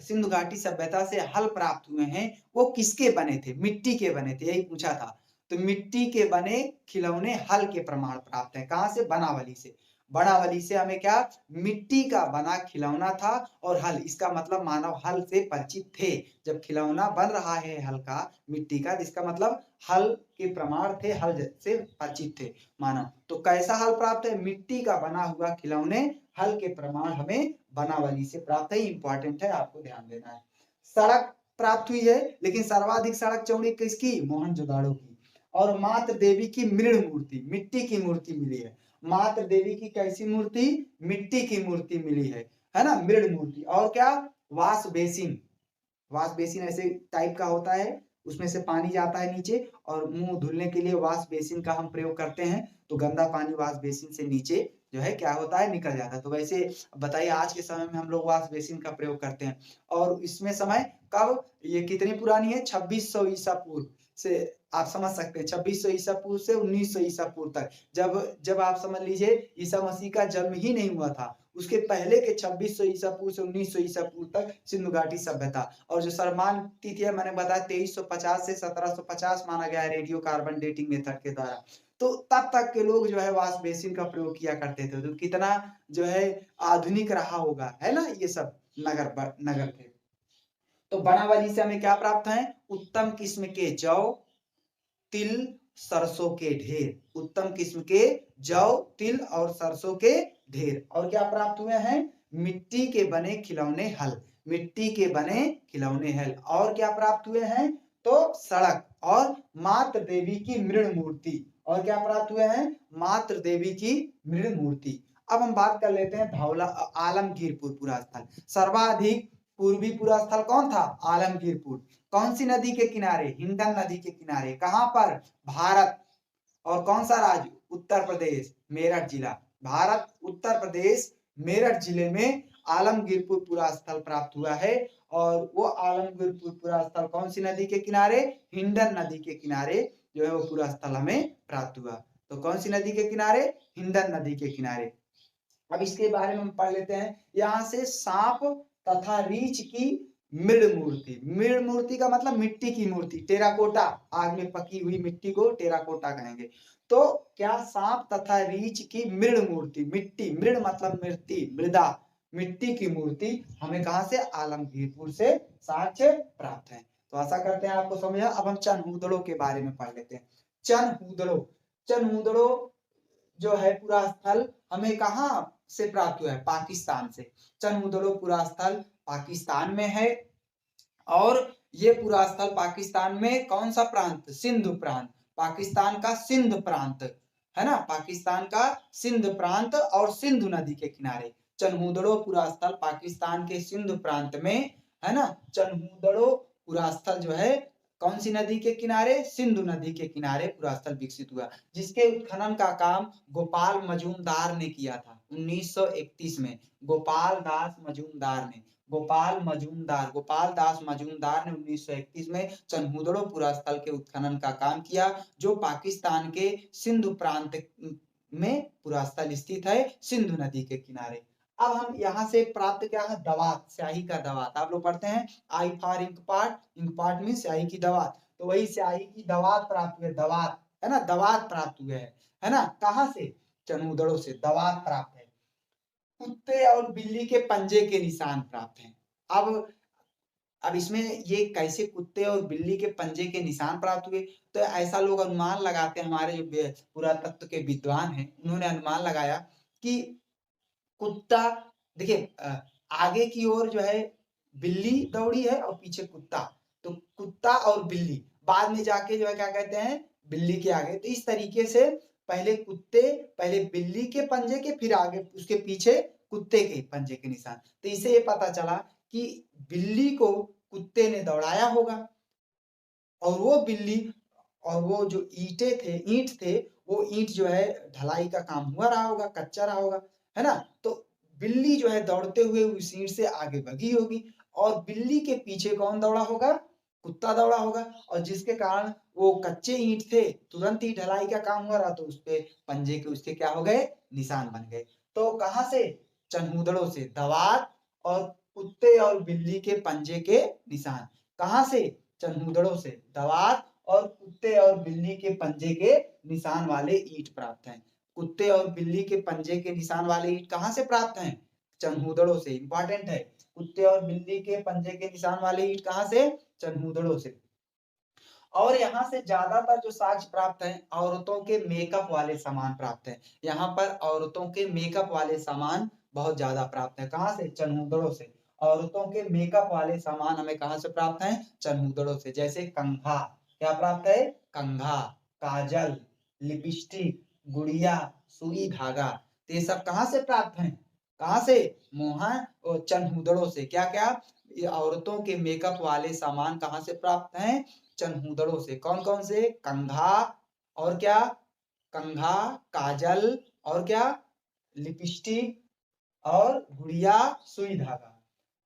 सिंधु घाटी सभ्यता से हल प्राप्त हुए हैं, वो किसके बने थे? मिट्टी के बने थे, यही पूछा था। तो मिट्टी के बने खिलौने हल के प्रमाण प्राप्त है। कहां से? बनावली से। बनावली से हमें क्या, मिट्टी का बना खिलौना था और हल, इसका मतलब मानव हल से परिचित थे। जब खिलौना बन रहा है हल का, मिट्टी का, जिसका मतलब हल के प्रमाण थे, हल से परिचित थे मानव। तो कैसा हल प्राप्त है? मिट्टी का बना हुआ खिलौने हल के प्रमाण हमें बनावली से प्राप्त है। इंपॉर्टेंट है, आपको ध्यान देना है। सड़क प्राप्त हुई है, लेकिन सर्वाधिक सड़क चौड़ी किसकी? मोहनजोदाड़ो की। और मात्र देवी की मृण मूर्ति, मिट्टी की मूर्ति मिली है। मात्र देवी की कैसी मूर्ति? मिट्टी की मूर्ति मिली है ना, मृण मूर्ति। और क्या, वाश बेसिन। वाश बेसिन ऐसे टाइप का होता है, उसमें से पानी जाता है नीचे, और मुंह धुलने के लिए वाश बेसिन का हम प्रयोग करते हैं। तो गंदा पानी वाश बेसिन से नीचे जो है क्या होता है, निकल जाता है। तो वैसे बताइए, आज के समय में हम लोग वाश बेसिन का प्रयोग करते हैं। और इसमें समय कब, ये कितनी पुरानी है? 2600 ईसा पूर्व से। आप समझ सकते हैं 2600 ईसा पूर्व से 1900 ईसा पूर्व तक। जब जब आप समझ लीजिए ईसा मसीह का जन्म ही नहीं हुआ था, उसके पहले के 2600 ईसा पूर्व से 1900 ईसा पूर्व तक सिंधु घाटी सभ्यता। और जो सर्वमान तिथि है, मैंने बताया 2350 से 1750 माना गया है रेडियो कार्बन डेटिंग मेथड के द्वारा। तो तब तक के लोग जो है वाश बेसिन का प्रयोग किया करते थे। तो कितना जो है आधुनिक रहा होगा, है ना, ये सब नगर थे। तो बनावली से हमें क्या प्राप्त है? उत्तम किस्म के जौ, तिल, सरसों के ढेर। उत्तम किस्म के जौ, तिल और सरसों के ढेर। और क्या प्राप्त हुए हैं? मिट्टी के बने खिलौने हल। मिट्टी के बने खिलौने हल। और क्या प्राप्त हुए हैं? तो सड़क और मात्र देवी की मृण मूर्ति। और क्या प्राप्त हुए हैं? मात्र देवी की मृण मूर्ति। अब हम बात कर लेते हैं धौला आलमगीरपुर पुरा स्थल। सर्वाधिक पूर्वी पुरा स्थल कौन था? आलमगीरपुर। कौन सी नदी के किनारे? हिंडन नदी के किनारे। कहां पर? भारत। और कौन सा राज्य? उत्तर प्रदेश, मेरठ जिला। भारत, उत्तर प्रदेश, मेरठ जिले में आलमगीरपुर पुरा स्थल प्राप्त हुआ है। और वो आलमगीरपुर पुरा स्थल कौन सी नदी के किनारे? हिंडन नदी के किनारे जो है वो पुरा स्थल हमें प्राप्त हुआ। तो कौन सी नदी के किनारे? हिंडन नदी के किनारे। अब इसके बारे में हम पढ़ लेते हैं। यहाँ से सांप तथा रीछ की मृण मूर्ति। मृण मूर्ति का मतलब मिट्टी की मूर्ति, टेराकोटा, आग में पकी हुई मिट्टी को टेराकोटा कहेंगे। तो क्या, सांप तथा रीछ की मृण मूर्ति, मिट्टी, मृण मतलब मिट्टी, मृदा, मिट्टी की मूर्ति हमें कहां से? आलमगीरपुर से साक्ष्य प्राप्त है। तो आशा करते हैं आपको समझा। अब हम चनहूदड़ो के बारे में पढ़ लेते हैं। चनहूदड़ो, चनहूदड़ो जो है पूरा स्थल हमें कहां से प्राप्त हुआ है? पाकिस्तान से। चनहूदड़ो पूरा स्थल पाकिस्तान में है। और ये पूरा स्थल पाकिस्तान में कौन सा प्रांत? सिंधु प्रांत। पाकिस्तान का सिंध प्रांत, है ना, पाकिस्तान का सिंध प्रांत और सिंधु नदी के किनारे। चनहूदड़ो पूरा स्थल पाकिस्तान के सिंधु प्रांत में, है ना। चनहूदड़ो पूरा स्थल जो है कौन सी नदी के किनारे? सिंधु नदी के किनारे पूरा स्थल विकसित हुआ, जिसके उत्खनन का काम गोपाल मजूमदार ने किया था 1931 में। गोपाल दास मजूमदार ने, गोपाल दास मजूमदार ने 1931 में चनहूदड़ो पुरा स्थल के उत्खनन का काम किया, जो पाकिस्तान के सिंधु प्रांत में पुरा स्थल स्थित है, सिंधु नदी के किनारे। अब हम यहाँ से प्राप्त क्या है? दवात, स्याही का दवात। आप लोग पढ़ते हैं I for ink part mean स्याही की दवात। तो वही स्याही की दवात प्राप्त हुए, दवात, है ना, दवात प्राप्त हुए है ना। कहां से? चनहूदड़ो से दवात प्राप्त है। कुत्ते और बिल्ली के पंजे के निशान प्राप्त हैं। अब इसमें ये कैसे कुत्ते और बिल्ली के पंजे के निशान प्राप्त हुए? तो ऐसा लोग अनुमान लगाते हैं, हमारे जो पुरातत्व के विद्वान हैं, उन्होंने अनुमान लगाया कि कुत्ता, देखिए आगे की ओर जो है बिल्ली दौड़ी है और पीछे कुत्ता। तो कुत्ता और बिल्ली, बाद में जाके जो है क्या कहते हैं, बिल्ली के आगे। तो इस तरीके से पहले बिल्ली के पंजे के, फिर आगे उसके पीछे कुत्ते के पंजे के निशान। तो इसे ये पता चला कि बिल्ली को कुत्ते ने दौड़ाया होगा, और वो बिल्ली और वो जो ईंट थे, वो ईंट जो है ढलाई का काम हुआ रहा होगा, कच्चा रहा होगा, है ना। तो बिल्ली जो है दौड़ते हुए उस ईंट से आगे भगी होगी, और बिल्ली के पीछे कौन दौड़ा होगा, कुत्ता दौड़ा होगा, और जिसके कारण वो कच्चे ईंट थे, तुरंत ही ढलाई का काम हुआ रहा, तो उसपे पंजे के उसके क्या हो गए, निशान बन गए। तो कहाँ से, चनहूदड़ों से, दवात और कुत्ते और बिल्ली के पंजे के निशान। कहाँ से, चनहूदड़ों से, दवात और कुत्ते और बिल्ली के पंजे के निशान वाले ईंट प्राप्त हैं। कुत्ते और बिल्ली के पंजे के निशान वाले ईंट कहाँ से प्राप्त हैं, चनहूदड़ों से। इंपॉर्टेंट है, कुत्ते और बिल्ली के पंजे के निशान वाले ईंट कहाँ से, चनहूदड़ों से। और यहाँ से ज्यादातर जो साक्ष्य प्राप्त हैं, औरतों के मेकअप वाले सामान प्राप्त हैं। यहाँ पर औरतों के मेकअप वाले सामान बहुत ज्यादा प्राप्त है। कहाँ से, चनहूदड़ों से। औरतों के मेकअप वाले सामान हमें कहाँ से प्राप्त हैं, चनहूदड़ों से। जैसे कंघा, क्या प्राप्त है, कंघा, काजल, लिपस्टिक, गुड़िया, सुई धागा। तो ये सब कहाँ से प्राप्त हैं, कहाँ से, मोहन और चनहूदड़ों से। क्या क्या, ये औरतों के मेकअप वाले सामान कहाँ से प्राप्त हैं, चनहूदड़ों से। कौन कौन से, कंघा, और क्या, कंघा, काजल, और क्या, लिपस्टिक, और गुड़िया, सुई धागा।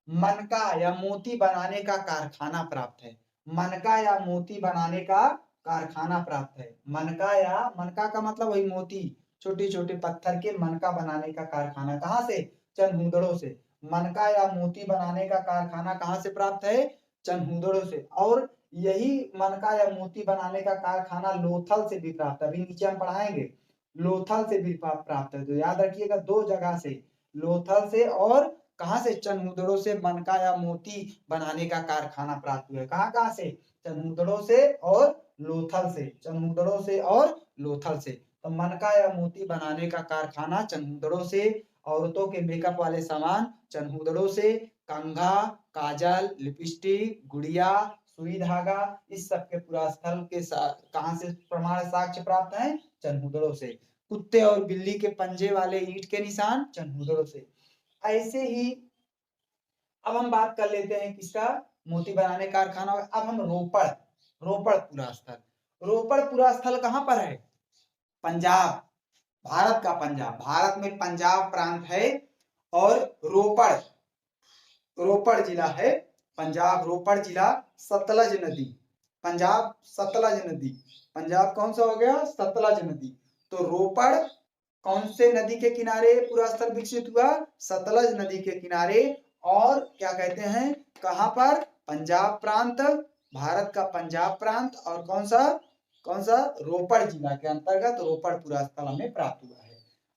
मनका या मोती बनाने का कारखाना प्राप्त है। मनका या मोती बनाने का कारखाना प्राप्त है। मनका का मतलब वही मोती, छोटे छोटे पत्थर के मनका बनाने का कारखाना कहाँ से, चनहूदड़ों से। मनका या मोती बनाने का कारखाना कहाँ से प्राप्त है, चनहूदड़ों से। और यही मनका या मोती बनाने का कारखाना लोथल से भी प्राप्त है। अभी नीचे हम पढ़ाएंगे, लोथल से भी प्राप्त है। तो याद रखिएगा, दो जगह से, लोथल से और कहाँ से, चनहूदड़ों से मनका या मोती बनाने का कारखाना प्राप्त हुआ है। कहाँ कहाँ से, चनहूदड़ों से और लोथल से, चनहूदड़ों से और लोथल से। तो मनका या मोती बनाने का कारखाना चनहूदड़ों से, औरतों के मेकअप वाले सामान चनहूदड़ों से, कंघा, काजल, लिपस्टिक, गुड़िया, सुई धागा, इस सब के पुरास्थल के कहाँ से प्रमाण साक्ष्य प्राप्त है, चनहूदड़ों से। कुत्ते और बिल्ली के पंजे वाले ईंट के निशान चनहूदड़ों से। ऐसे ही अब हम बात कर लेते हैं किसका, मोती बनाने कारखाना। अब हम रोपड़ पूरा स्थल, रोपड़ पूरा स्थल कहाँ पर है, पंजाब, भारत का पंजाब, भारत में पंजाब प्रांत है। और रोपड़, रोपड़ जिला है, पंजाब रोपड़ जिला, सतलज नदी, पंजाब सतलज नदी, पंजाब कौन सा हो गया, सतलज नदी। तो रोपड़ कौन से नदी के किनारे पूरा स्थल विकसित हुआ, सतलज नदी के किनारे। और क्या कहते हैं, कहां पर, पंजाब प्रांत, भारत का पंजाब प्रांत, और कौन सा रोपड़ जिला के अंतर्गत रोपड़ पूरा स्थल हमें प्राप्त हुआ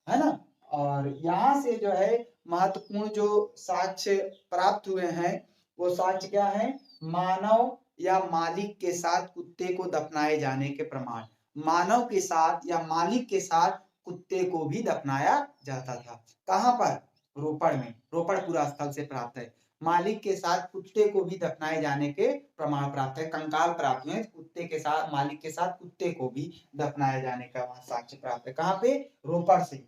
है ना। और यहाँ से जो है महत्वपूर्ण जो साक्ष्य प्राप्त हुए हैं, वो साक्ष्य क्या है, मानव या मालिक के साथ कुत्ते को दफनाए जाने के प्रमाण। मानव के साथ या मालिक के साथ कुत्ते को भी दफनाया जाता था। कहाँ पर, रोपड़ में, रोपड़ पूरा स्थल से प्राप्त है। मालिक के साथ कुत्ते को भी दफनाए जाने के प्रमाण प्राप्त है। कंकाल प्राप्त हुए, कुत्ते के साथ, मालिक के साथ कुत्ते को भी दफनाए जाने का वहां साक्ष्य प्राप्त है। कहाँ पे, रोपड़ से।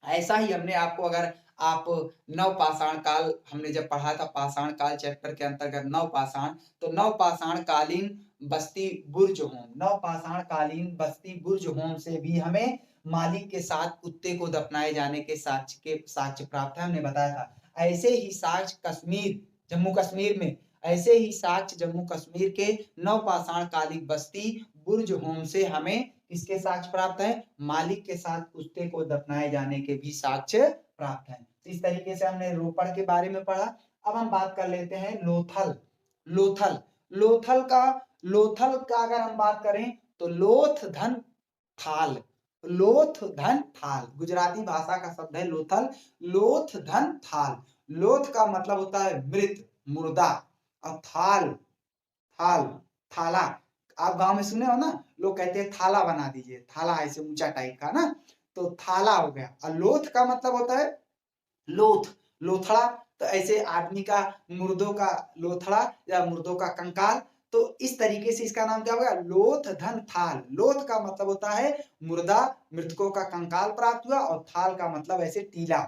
ऐसा ही हमने आपको, अगर आप नव पाषाण काल हमने जब पढ़ा था, पाषाण काल चैप्टर के अंतर्गत नव पाषाण, तो नव पाषाण कालीन बस्ती बुर्ज होम, नव पाषाण कालीन बस्ती बुर्ज होम से भी हमें मालिक के साथ कुत्ते को दफनाए जाने के साक्ष्य प्राप्त है, हमने बताया था। ऐसे ही साक्ष्य कश्मीर, जम्मू कश्मीर में, ऐसे ही साक्ष्य जम्मू कश्मीर के नव पाषाण कालिक बस्ती बुर्ज होम से हमें किसके साक्ष्य प्राप्त है, मालिक के साथ कुत्ते को दफनाए जाने के भी साक्ष्य प्राप्त है। इस तरीके से हमने रोपड़ के बारे में पढ़ा। अब हम बात कर लेते हैं लोथल, लोथल, लोथल का अगर हम बात करें तो लोथ धन थाल, लोथ धन थाल, गुजराती भाषा का शब्द है लोथल, लोथ धन थाल। लोथ का मतलब होता है मृत, मुर्दा, और थाल, थाला, आप गांव में सुने हो ना, लोग कहते हैं थाला बना दीजिए, थाला ऐसे ऊंचा टाइप का ना, तो थाला हो गया। और लोथ का मतलब होता है लोथड़ा, तो ऐसे आदमी का, मुर्दों का लोथड़ा या मुर्दों का कंकाल, तो इस तरीके से इसका नाम क्या होगा, लोथ धन थाल। लोथ का मतलब होता है मुर्दा, मृतकों का कंकाल प्राप्त हुआ, और थाल का मतलब ऐसे टीला।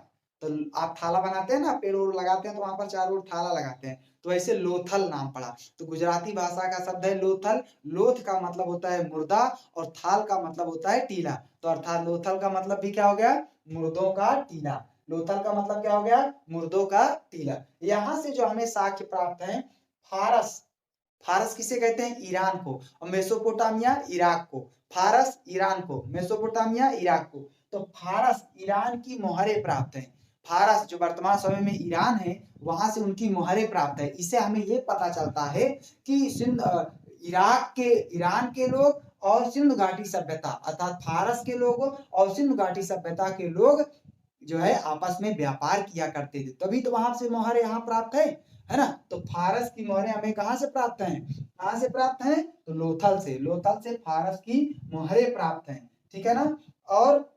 तो आप थाला बनाते हैं ना, पेड़ ओड़ लगाते हैं तो वहां पर चारों ओर थाला लगाते हैं, तो ऐसे लोथल नाम पड़ा। तो गुजराती भाषा का शब्द है लोथल। लोथ का मतलब होता है मुर्दा और थाल का मतलब होता है टीला। तो अर्थात लोथल का मतलब भी क्या हो गया, मुर्दों का टीला। लोथल का मतलब क्या हो गया, मुर्दों का टीला। यहाँ से जो हमें साक्ष्य प्राप्त है, फारस, फारस किसे कहते हैं, ईरान को, और मेसोपोटामिया इराक को। फारस ईरान को, मेसोपोटामिया इराक को। तो फारस ईरान की मोहरें प्राप्त हैं। फारस जो वर्तमान समय में ईरान है, वहां से उनकी मोहरें प्राप्त है। इससे हमें ये पता चलता है कि इराक के, ईरान के लोग और सिंधु घाटी सभ्यता, अर्थात फारस के लोग और सिंधु घाटी सभ्यता के लोग जो है आपस में व्यापार किया करते थे, तभी तो वहां से मोहर यहाँ प्राप्त है ना। तो फारस की मोहरें हमें कहाँ से प्राप्त हैं, कहाँ से प्राप्त हैं, तो लोथल से। लोथल से फारस की मोहरें प्राप्त हैं, ठीक है ना। और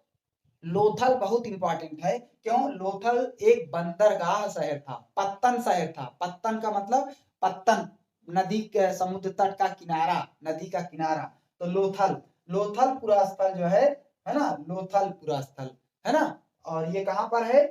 लोथल बहुत इंपॉर्टेंट है, क्यों, लोथल एक बंदरगाह शहर था, पत्तन शहर था। पत्तन का मतलब पत्तन, नदी के समुद्र तट का किनारा, नदी का किनारा। तो लोथल, लोथल पुरा स्थल जो है ना, लोथल पुरा स्थल, है ना। और ये कहाँ पर है,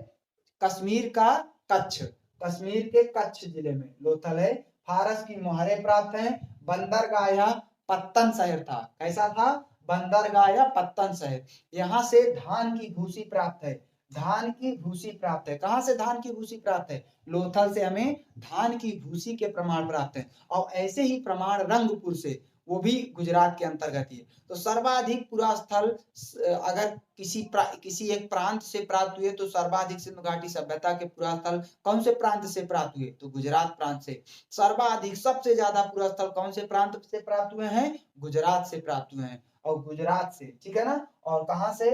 कश्मीर का कच्छ, कश्मीर के कच्छ जिले में लोथल है। फारस की मोहरें प्राप्त हैं। बंदरगाह या पत्तन शहर था, कैसा था, बंदरगाह या पत्तन शहर। यहाँ से धान की भूसी प्राप्त है, धान की भूसी प्राप्त है। कहाँ से धान की भूसी प्राप्त है, लोथल से हमें धान की भूसी के प्रमाण प्राप्त है। और ऐसे ही प्रमाण रंगपुर से, वो भी गुजरात के अंतर्गत ही। तो सर्वाधिक पुरा स्थल अगर किसी एक प्रांत से प्राप्त हुए, तो सर्वाधिक सिंधु घाटी सभ्यता के पुरा स्थल कौन से प्रांत से प्राप्त हुए, तो गुजरात प्रांत से। सर्वाधिक, सबसे ज्यादा पुरा स्थल कौन से प्रांत से प्राप्त हुए हैं, गुजरात से प्राप्त हुए हैं। और गुजरात से, ठीक है ना। और कहां से,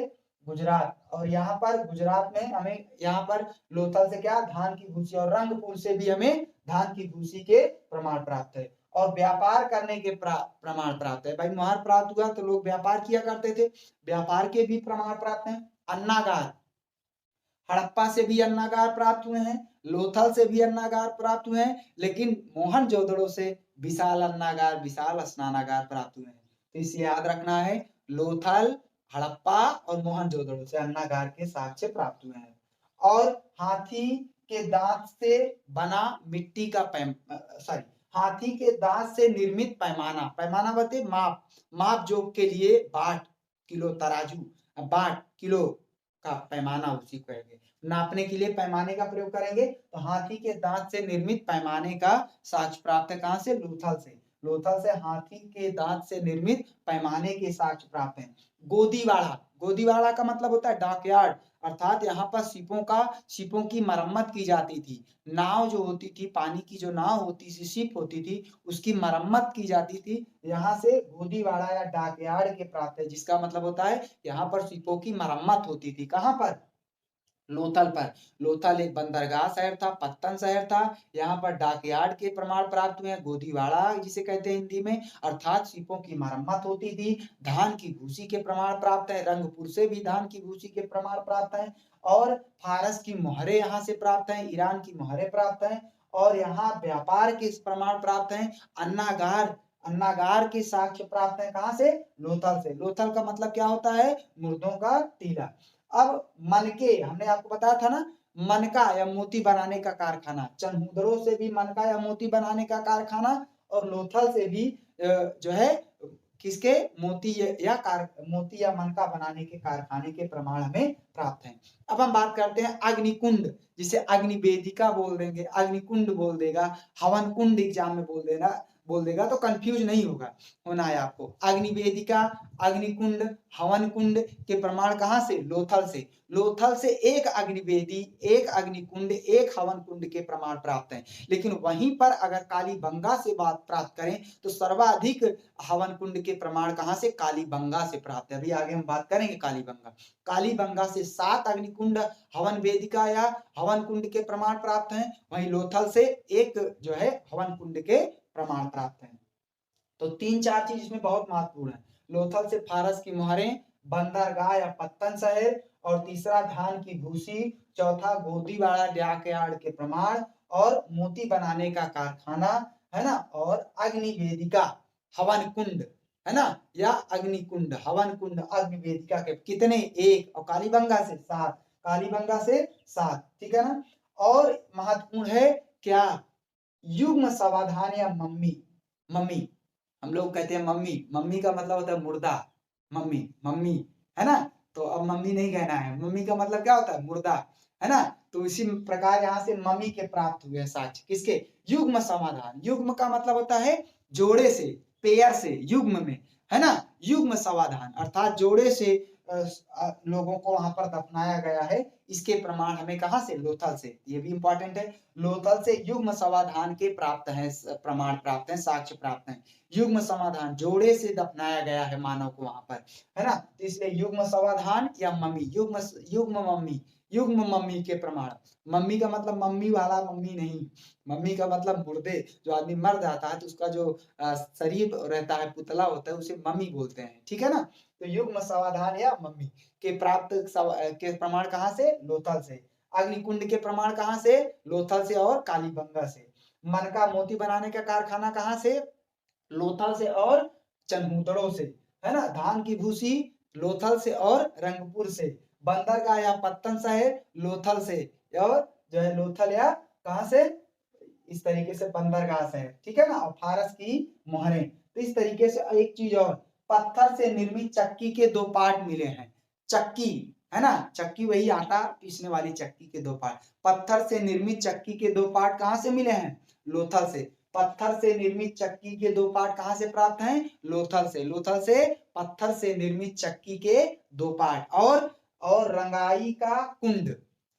गुजरात। और यहाँ पर गुजरात में हमें, यहाँ पर लोथल से क्या, धान की भूसी, और रंगपुर से भी हमें धान की भूसी के प्रमाण प्राप्त है। और व्यापार करने के प्रमाण प्राप्त है। भाई मोहर प्राप्त हुआ तो लोग व्यापार किया करते थे, व्यापार के भी प्रमाण प्राप्त हैं। अन्नागार, हड़प्पा से भी अन्नागार प्राप्त हुए हैं, लोथल से भी अन्नागार प्राप्त हुए हैं, लेकिन मोहनजोदड़ो से विशाल अन्नागार, विशाल स्नानागार प्राप्त हुए हैं। तो इसे याद रखना है, लोथल, हड़प्पा और मोहनजोदड़ो से अन्नागार के साक्ष्य प्राप्त हुए हैं। और हाथी के दांत से बना मिट्टी का सॉरी, हाथी के दांत से निर्मित पैमाना, पैमाना बते माप, माप जोक के लिए बाट, किलो तराजू, बाट किलो का पैमाना, उसी को कहेंगे। नापने के लिए पैमाने का प्रयोग करेंगे। तो हाथी के दांत से निर्मित पैमाने का साक्ष्य प्राप्त है, कहां से, लोथल से। लोथल से हाथी के दांत से निर्मित पैमाने के साक्ष्य प्राप्त हैं। गोदीवाड़ा, गोदीवाड़ा का मतलब होता है डॉकयार्ड, अर्थात यहाँ पर शिपों की मरम्मत की जाती थी। नाव जो होती थी, पानी की जो नाव होती थी, शिप होती थी, उसकी मरम्मत की जाती थी। यहाँ से गोदीवाड़ा या डॉकयार्ड के प्राप्त है, जिसका मतलब होता है यहाँ पर शिपों की मरम्मत होती थी। कहाँ पर, लोथल पर। लोथल एक बंदरगाह शहर था, पत्तन शहर था। यहाँ पर डॉकयार्ड के प्रमाण प्राप्त हुए हैं, गोदीवाड़ा जिसे कहते हैं हिंदी में, अर्थात शिपों की मरम्मत होती थी। धान की भूसी के प्रमाण प्राप्त है, रंगपुर से भी धान की भूसी के प्रमाण प्राप्त है। और फारस की मोहरें यहाँ से प्राप्त है, ईरान की मोहरें प्राप्त है। और यहाँ व्यापार के प्रमाण प्राप्त है। अन्नागार, अन्नागार के साक्ष्य प्राप्त है, कहाँ से, लोथल से। लोथल का मतलब क्या होता है, मुर्दों का टीला। अब मनके, हमने आपको बताया था ना, मनका या मोती बनाने का कारखाना, चनहुदड़ो से भी मनका या मोती बनाने का कारखाना, और लोथल से भी जो है किसके, मोती या मनका बनाने के कारखाने के प्रमाण हमें प्राप्त हैं। अब हम बात करते हैं अग्निकुंड, जिसे अग्निवेदिका बोल देंगे, अग्निकुंड बोल देगा, हवन कुंड एग्जाम में बोल देगा तो कंफ्यूज नहीं होना है आपको। अग्निवेदिका, अग्निकुंड, हवन कुंड के प्रमाण कहां से, लोथल से। लोथल से एक अग्निवेदी, एक अग्निकुंड, एक हवन कुंड के प्रमाण प्राप्त हैं। लेकिन वहीं पर अगर कालीबंगा से बात प्राप्त करें, तो सर्वाधिक हवन कुंड के प्रमाण कहां से, कालीबंगा से प्राप्त है। अभी आगे हम बात करेंगे कालीबंगा। कालीबंगा से 7 अग्निकुंड, हवन वेदिका या हवन कुंड के प्रमाण प्राप्त हैं। वहीं लोथल से एक जो है हवन कुंड के प्रमाण प्राप्त हैं। तो 3-4 चीज इसमें बहुत महत्वपूर्ण है। लोथल से फारस की मोहरें, बंदरगाह या पत्तन शहर, और तीसरा धान की भूसी, चौथा गोदीवाड़ा डॉकयार्ड के प्रमाण, और मोती बनाने का कारखाना, है ना, और अग्नि वेदिका हवन कुंड, है ना, या अग्नि कुंड, हवन कुंड, अग्नि वेदिका के कितने, एक, और कालीबंगा से 7, कालीबंगा से 7, ठीक है ना। और महत्वपूर्ण है क्या, युग्म समाधान या मम्मी, मम्मी, हम लोग कहते हैं मम्मी, मम्मी का मतलब होता है मुर्दा, मम्मी, मम्मी, है ना। तो अब मम्मी नहीं कहना है, मम्मी का मतलब क्या होता है, मुर्दा, है ना। तो इसी प्रकार यहाँ से मम्मी के प्राप्त हुए साक्ष्य, किसके, युग्म समाधान, युग्म का मतलब होता है जोड़े से, पेयर से, युग्म में, है ना, युग्म समाधान अर्थात जोड़े से लोगों को वहां पर दफनाया गया है। इसके प्रमाण हमें कहां से, लोथल से, ये भी इंपॉर्टेंट है, लोथल से युग्म समाधान के प्राप्त हैं, प्रमाण प्राप्त हैं, साक्ष्य प्राप्त हैं। युग्म समाधान, जोड़े से दफनाया गया है मानव को वहां पर, है ना, तो इसलिए युग्म समाधान या मम्मी, युग्म, युग्म मम्मी, युग्म मम्मी के प्रमाण। मम्मी का मतलब मम्मी वाला मम्मी नहीं, मम्मी का मतलब मुर्दे, जो आदमी मर जाता है तो उसका जो शरीर रहता है, पुतला होता है, उसे मम्मी बोलते हैं, ठीक है ना। तो युग्म समाधान या मम्मी के प्राप्त के प्रमाण कहाँ से, लोथल से। अग्निकुंड के प्रमाण कहाँ से, लोथल से और कालीबंगा से। मन का मोती बनाने का कारखाना कहाँ से, लोथल से और चनहूतड़ों से, है ना। धान की भूसी लोथल से और रंगपुर से। बंदरगाह या पत्तन शहर लोथल से, और जो है लोथल या कहाँ से, इस तरीके से बंदरगाह शहर, ठीक है ना। और फारस की मोहरें, तो इस तरीके से एक चीज और, पत्थर से निर्मित चक्की के 2 पार्ट मिले हैं, चक्की, है ना, चक्की वही आटा पीसने वाली चक्की के 2 पार्ट, पत्थर से निर्मित चक्की के 2 पार्ट कहाँ से मिले हैं, लोथल से। पत्थर से निर्मित चक्की के 2 पार्ट कहाँ से प्राप्त हैं, लोथल से, लोथल से पत्थर से निर्मित चक्की के 2 पार्ट। और रंगाई का कुंड,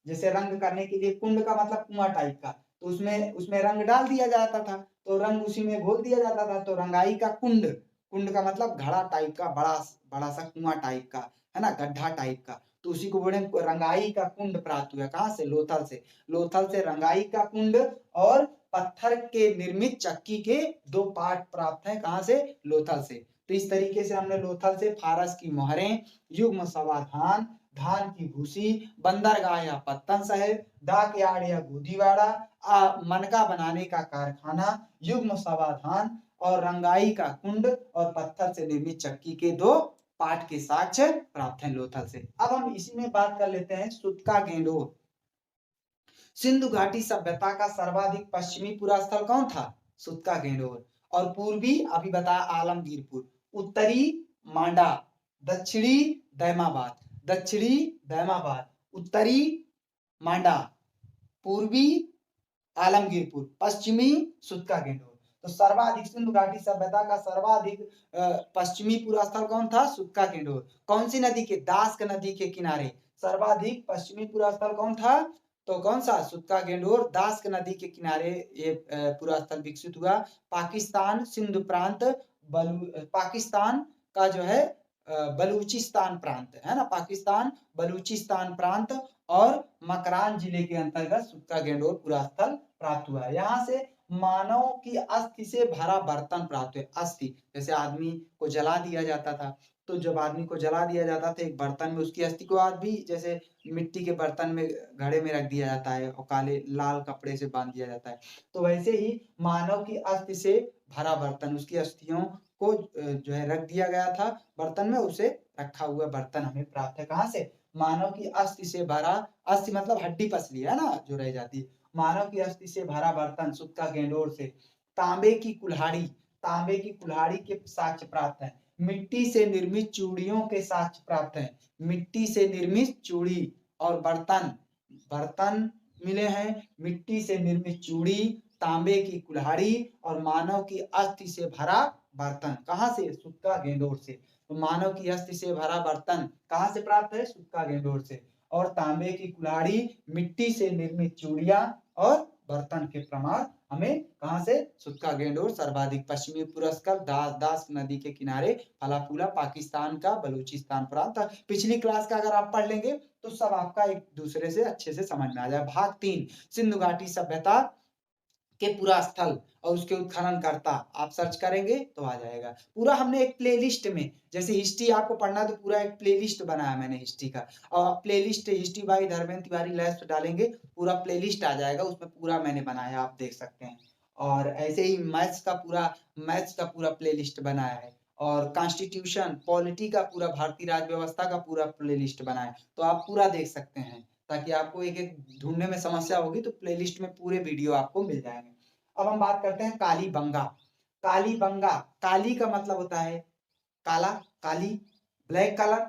जैसे रंग करने के लिए, कुंड का मतलब कुआं टाइप का, तो उसमें उसमें रंग डाल दिया जाता था, तो रंग उसी में घोल दिया जाता था, तो रंगाई का कुंड, कुंड का मतलब घड़ा टाइप का, बड़ा बड़ा सा कुआं टाइप का, है ना, गड्ढा टाइप का, तो उसी को बोले रंगाई का कुंड प्राप्त हुआ, कहाँ से, लोथल से, लोथल से रंगाई का कुंड। और पत्थर के निर्मित चक्की के 2 पार्ट प्राप्त हैं, कहाँ से, लोथल से। तो इस तरीके से हमने लोथल से फारस की मोहरें, युग्म समाधान, धान की भूसी, बंदरगाह या पत्तन शहर, डाक यार्ड या गोदीवाड़ा, मनका बनाने का कारखाना, युग्म समाधान और रंगाई का कुंड, और पत्थर से निर्मित चक्की के 2 पाठ के साक्ष्य प्राप्त हैं लोथल से। अब हम इसी में बात कर लेते हैं सुतका गेंडोर। सिंधु घाटी सभ्यता का सर्वाधिक पश्चिमी पूरा स्थल कौन था, सुतका गेंडोर। और पूर्वी अभी बताया आलमगीरपुर, उत्तरी मांडा, दक्षिणी दैमाबाद, दक्षिणी दैमाबाद, उत्तरी मांडा, पूर्वी आलमगीरपुर, पश्चिमी सुतका गेंडोर। तो सर्वाधिक सिंधु घाटी सभ्यता का सर्वाधिक पश्चिमी पूरा स्थल कौन था, सुतका गेंडोर। कौन सी नदी के, दास्क नदी के किनारे सर्वाधिक पश्चिमी पूरा स्थल कौन था, तो कौन सा, सुतका गेंडोर, दास्क नदी के किनारे ये पूरा स्थल विकसित हुआ। पाकिस्तान सिंधु प्रांत, पाकिस्तान का जो है बलूचिस्तान प्रांत, है ना, पाकिस्तान बलूचिस्तान प्रांत और मकरान जिले के अंतर्गत सुतका गेंडोर पूरा स्थल प्राप्त हुआ है। यहाँ से मानव की अस्थि से भरा बर्तन प्राप्त हुए, अस्थि, जैसे आदमी को जला दिया जाता था, तो जब आदमी को जला दिया जाता था एक बर्तन में, उसकी अस्थि को आज भी जैसे मिट्टी के बर्तन में घड़े में रख दिया जाता है और काले लाल कपड़े से बांध दिया जाता है, तो वैसे ही मानव की अस्थि से भरा बर्तन, उसकी अस्थियों को जो है रख दिया गया था बर्तन में, उसे रखा हुआ बर्तन हमें प्राप्त है, कहाँ से, मानव की अस्थि से भरा, अस्थि मतलब हड्डी पसली, है ना, जो रह जाती है, मानव की अस्थि से भरा बर्तन सुतका गेंडोर से। तांबे की कुल्हाड़ी, तांबे की कुल्हाड़ी के साक्ष्य प्राप्त है। मिट्टी से निर्मित चूड़ियों के साक्ष्य प्राप्त है, मिट्टी से निर्मित चूड़ी और बर्तन, बर्तन मिले हैं, मिट्टी से निर्मित चूड़ी, तांबे की कुल्हाड़ी और मानव की अस्थि से भरा बर्तन, कहाँ से, सुतका गेंडोर से। तो मानव की अस्थि से भरा बर्तन कहाँ से प्राप्त है, सुतका गेंडोर से। और तांबे की कुल्हाड़ी, मिट्टी से निर्मित चूड़ियां और बर्तन के प्रमाण हमें कहाँ से, सुतका गेंडोर, सर्वाधिक पश्चिमी पुरस्कार, दास नदी के किनारे, फला फूला, पाकिस्तान का बलूचिस्तान प्रांत। पिछली क्लास का अगर आप पढ़ लेंगे तो सब आपका एक दूसरे से अच्छे से समझ में आ जाए। भाग 3, सिंधु घाटी सभ्यता के पूरा स्थल और उसके उत्खनन करता, आप सर्च करेंगे तो आ जाएगा पूरा। हमने एक प्लेलिस्ट में, जैसे हिस्ट्री आपको पढ़ना तो पूरा एक प्लेलिस्ट बनाया मैंने हिस्ट्री का, और playlist history by Dharmendra Tiwari labs डालेंगे पूरा प्लेलिस्ट आ जाएगा, उसमें पूरा मैंने बनाया, आप देख सकते हैं। और ऐसे ही मैथ्स का पूरा प्लेलिस्ट बनाया है, और कॉन्स्टिट्यूशन, पॉलिटी का पूरा, भारतीय राज्य व्यवस्था का पूरा प्लेलिस्ट बनाया है। तो आप पूरा देख सकते हैं, ताकि आपको एक एक ढूंढने में समस्या होगी तो प्लेलिस्ट में पूरे वीडियो आपको मिल जाएंगे। अब हम बात करते हैं कालीबंगा। कालीबंगा, काली का मतलब होता है काला, काली, ब्लैक कलर,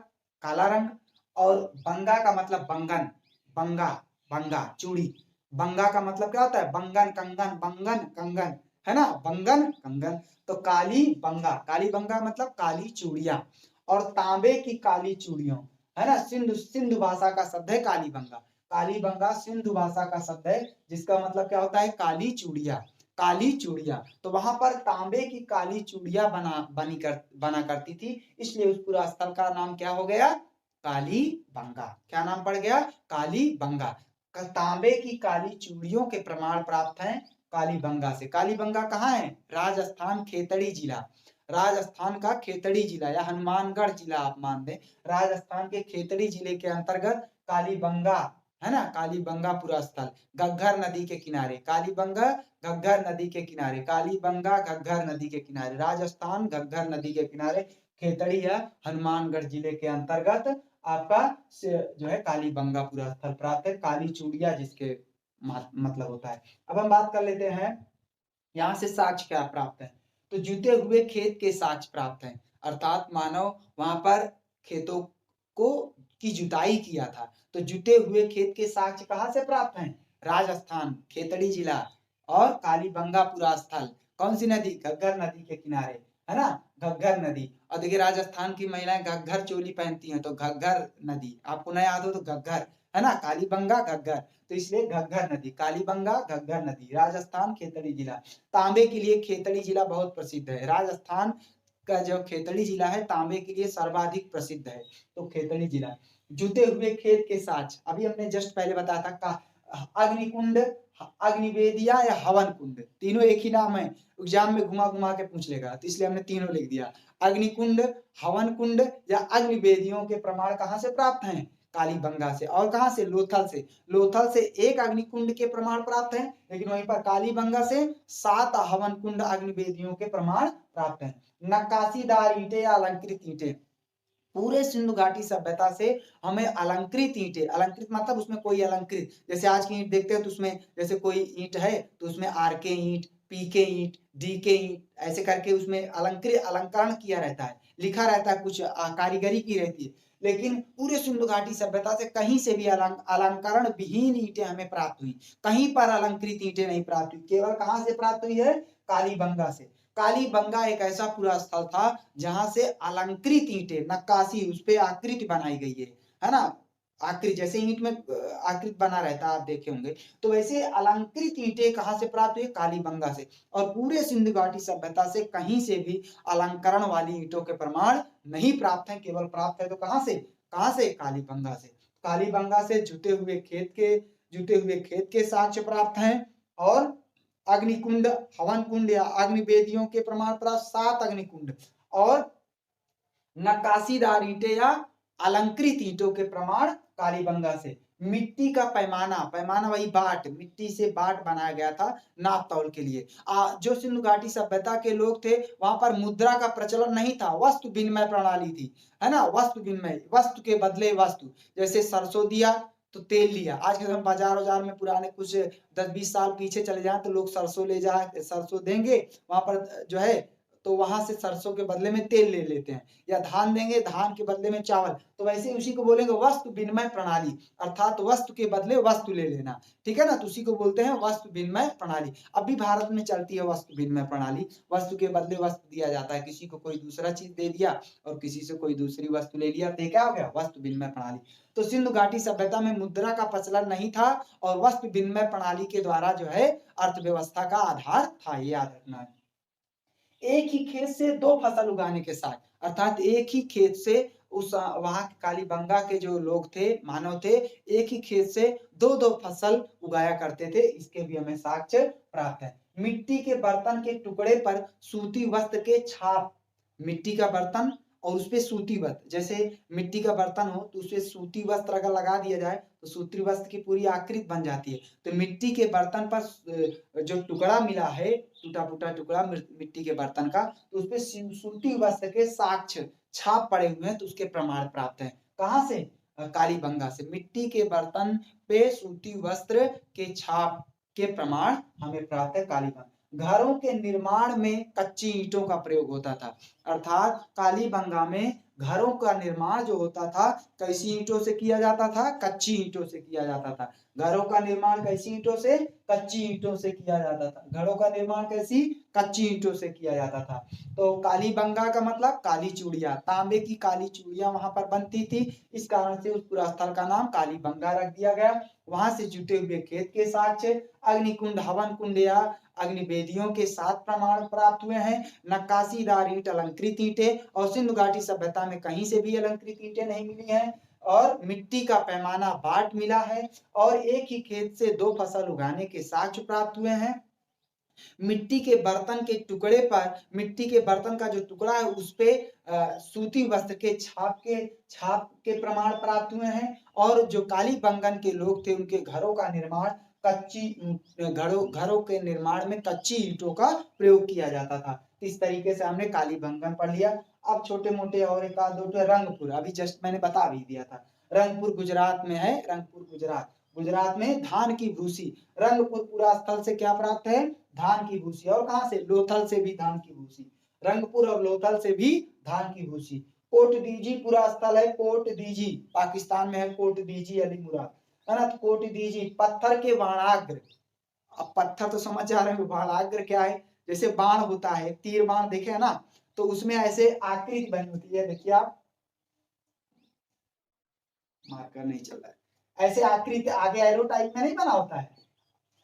काला रंग, और बंगा का मतलब बंगन, बंगा, बंगा चूड़ी। बंगा का मतलब क्या होता है? बंगन, कंगन, बंगन, कंगन, है ना, बंगन, कंगन। तो काली बंगा, काली बंगा मतलब काली चूड़ियां, और तांबे की काली चूड़ियों, है ना। सिंधु सिंधु भाषा का शब्द है कालीबंगा। कालीबंगा सिंधु भाषा का शब्द है, जिसका मतलब क्या होता है? काली चूड़ियां, काली चूड़ियां। तो वहां पर तांबे की काली चूड़ियां बना करती थी, इसलिए उस पूरा स्थल का नाम क्या हो गया? कालीबंगा। क्या नाम पड़ गया? कालीबंगा। तांबे की काली चूड़ियों के प्रमाण प्राप्त हैं कालीबंगा से। कालीबंगा कहाँ है? राजस्थान, खेतड़ी जिला। राजस्थान का खेतड़ी जिला या हनुमानगढ़ जिला आप मान लें, राजस्थान के खेतड़ी जिले के अंतर्गत कालीबंगा, है ना, कालीबंगा पूरा स्थल, घग्गर नदी के किनारे। कालीबंगा घग्गर नदी के किनारे, कालीबंगा घग्गर नदी के किनारे, राजस्थान घग्गर नदी के किनारे, खेतड़ी या हनुमानगढ़ जिले के अंतर्गत आपका जो है कालीबंगा पूरा स्थल प्राप्त है, काली चूड़िया जिसके मतलब होता है। अब हम बात कर लेते हैं यहाँ से साक्ष्य क्या प्राप्त है। तो जुते हुए खेत के साक्ष्य प्राप्त हैं, अर्थात मानव वहां पर खेतों को की जुताई किया था। तो जुते हुए खेत के साक्ष्य कहाँ से प्राप्त हैं? राजस्थान, खेतड़ी जिला, और कालीबंगा पूरा स्थल। कौन सी नदी? घग्गर नदी के किनारे, है ना, घग्गर नदी। और देखिए राजस्थान की महिलाएं घग्गर चोली पहनती हैं, तो घग्गर नदी आपको न याद हो तो घग्गर, है ना, कालीबंगा घग्गर, तो इसलिए घग्गर नदी, कालीबंगा घग्गर नदी, राजस्थान, खेतड़ी जिला। तांबे के लिए खेतड़ी जिला बहुत प्रसिद्ध है। राजस्थान का जो खेतड़ी जिला है तांबे के लिए सर्वाधिक प्रसिद्ध है, तो खेतड़ी जिला। जुते हुए खेत के साक्ष्य, अभी हमने जस्ट पहले बताया था का अग्निकुंड, अग्निवेदिया या हवन कुंड, तीनों एक ही नाम है, एग्जाम में घुमा घुमा के पूछ लेगा, तो इसलिए हमने तीनों लिख दिया। अग्निकुंड, हवन कुंड या अग्निवेदियों के प्रमाण कहाँ से प्राप्त हैं? कालीबंगा से। और कहां से? लोथल से। लोथल से एक अग्निकुंड के प्रमाण प्राप्त हैं, लेकिन वहीं पर कालीबंगा से 7 हवन कुंड अग्निवेदियों के प्रमाण प्राप्त हैं। नक्काशीदार ईंटें या अलंकृत ईंटें, पूरे सिंधु घाटी सभ्यता से हमें अलंकृत ईंटें, अलंकृत मतलब उसमें कोई अलंकृत, जैसे आज की ईंट देखते हो तो उसमें जैसे कोई ईंट है तो उसमें आर के ईंट, पी के ईंट, डी के ईंट, ऐसे करके उसमें अलंकृत अलंकरण किया रहता है, लिखा रहता है, कुछ कारीगरी की रहती है। लेकिन पूरे सिंधु घाटी सभ्यता से कहीं से भी अलंकरण विहीन ईंटें हमें प्राप्त हुई, कहीं पर अलंकृत ईंटें नहीं प्राप्त हुई, केवल कहां से प्राप्त हुई है? कालीबंगा से। कालीबंगा एक ऐसा पूरा स्थल था जहां से अलंकृत ईंटें, नक्काशी, उस पे आकृति बनाई गई है ना, आकृति जैसे ईंट में आकृति बना रहता है, आप देखे होंगे, तो वैसे अलंकृत ईंटें कहां से प्राप्त हुई? कालीबंगा से। और पूरे सिंधु घाटी सभ्यता से कहीं से भी अलंकरण वाली ईंटों के प्रमाण नहीं प्राप्त है, केवल प्राप्त है तो कहां से? कहां से? कालीबंगा से। कालीबंगा से जुते हुए खेत के साक्ष्य प्राप्त हैं, और अग्निकुंड, हवन कुंड या अग्निवेदियों के प्रमाण प्राप्त 7 अग्निकुंड, और नक्काशीदार ईंटें या अलंकृत ईंटों के प्रमाण कालीबंगा से। मिट्टी का पैमाना, पैमाना वही बाट, मिट्टी से बाट बनाया गया था नाप तौल के लिए। जो सिंधु घाटी सभ्यता के लोग थे वहां पर मुद्रा का प्रचलन नहीं था, वस्तु विनिमय प्रणाली थी, है ना, वस्तु विनिमय, वस्तु के बदले वस्तु, जैसे सरसों दिया तो तेल लिया। आज के समय बाजार में पुराने कुछ 10-20 साल पीछे चले जाए तो लोग सरसों ले जाए, सरसों देंगे वहां पर जो है, तो वहां से सरसों के बदले में तेल ले लेते हैं, या धान देंगे, धान के बदले में चावल, तो वैसे उसी को बोलेंगे वस्तु विनिमय प्रणाली, अर्थात वस्तु के बदले वस्तु ले लेना, ठीक है ना, तो उसी को बोलते हैं वस्तु विनिमय प्रणाली। अभी भारत में चलती है वस्तु विनिमय प्रणाली, वस्तु के बदले वस्तु दिया जाता है, किसी को कोई दूसरा चीज दे दिया और किसी से कोई दूसरी वस्तु ले लिया, तो क्या हो गया? वस्तु विनिमय प्रणाली। तो सिंधु घाटी सभ्यता में मुद्रा का प्रचलन नहीं था, और वस्तु विनिमय प्रणाली के द्वारा जो है अर्थव्यवस्था का आधार था, ये याद रखना है। एक ही खेत से 2 फसल उगाने के साथ, अर्थात एक ही खेत से उस वहां कालीबंगा के जो लोग थे, मानव थे, एक ही खेत से 2-2 फसल उगाया करते थे, इसके भी हमें साक्ष्य प्राप्त है। मिट्टी के बर्तन के टुकड़े पर सूती वस्त्र के छाप, मिट्टी का बर्तन और उसपे सूती वस्त्र, जैसे मिट्टी का बर्तन हो तो उसपे सूती वस्त्र अगर लगा दिया जाए तो सूती वस्त्र की पूरी आकृति बन जाती है। तो मिट्टी के बर्तन पर जो टुकड़ा मिला है, टूटा-फूटा टुकड़ा मिट्टी के बर्तन का, तो उसपे सूती वस्त्र के साक्ष्य छाप पड़े हुए हैं, तो उसके प्रमाण प्राप्त हैं। कहाँ से? कालीबंगा से। मिट्टी के बर्तन पे सूती वस्त्र के छाप के प्रमाण हमें प्राप्त है कालीबंगा। घरों के निर्माण में कच्ची ईंटों का प्रयोग होता था, अर्थात कालीबंगा में घरों का निर्माण जो होता था कैसी ईंटों से किया जाता था? कच्ची ईंटों से किया जाता था। घरों का निर्माण कैसी ईंटों से? कच्ची ईंटों से किया जाता था। घरों का निर्माण कैसी? कच्ची ईंटों से किया जाता था। तो कालीबंगा का मतलब काली चूड़ियां, तांबे की काली चूड़ियां वहां पर बनती थी, इस कारण से उस पूरा स्थल का नाम कालीबंगा रख दिया गया। वहां से जुटे हुए खेत के साक्ष्य, अग्निकुंड, हवन कुंड या अग्निवेदियों के 7 प्रमाण प्राप्त हुए हैं। नक्काशीदार ईंट, अलंकृत ईंटें, और सिंधु घाटी सभ्यता में कहीं से भी अलंकृत ईंटें नहीं मिली हैं। और मिट्टी का पैमाना बाट मिला है, और एक ही खेत से 2 फसल उगाने के साक्ष्य प्राप्त हुए हैं। मिट्टी के बर्तन के टुकड़े पर, मिट्टी के बर्तन का जो टुकड़ा है उस पे सूती वस्त्र के छाप के प्रमाण प्राप्त हुए हैं। और जो कालीबंगन के लोग थे उनके घरों का निर्माण घरों के निर्माण में कच्ची ईंटों का प्रयोग किया जाता था। इस तरीके से हमने कालीबंगन पढ़ लिया। अब छोटे मोटे और एक आध दो रंगपुर, अभी जस्ट मैंने बता भी दिया था, रंगपुर गुजरात में है। रंगपुर गुजरात में धान की भूसी, रंगपुर पुरा स्थल से क्या प्राप्त है? धान की भूसी। और कहां से? लोथल से भी धान की भूसी। रंगपुर और लोथल से भी धान की भूसी। कोटदीजी पूरा स्थल है, कोटदीजी पाकिस्तान में है, कोटदीजी अलीमुराद, है ना। तो कोटदीजी पत्थर के बाणाग्र, अब पत्थर तो समझ आ रहे हैं, बाणाग्र क्या है? जैसे बाण होता है, तीर बाण देखे है ना, तो उसमें ऐसे आकृति बनी होती है, देखिए आप, मार्कर नहीं चल रहा है, ऐसे आकृति आगे एरो टाइप में नहीं बना होता है,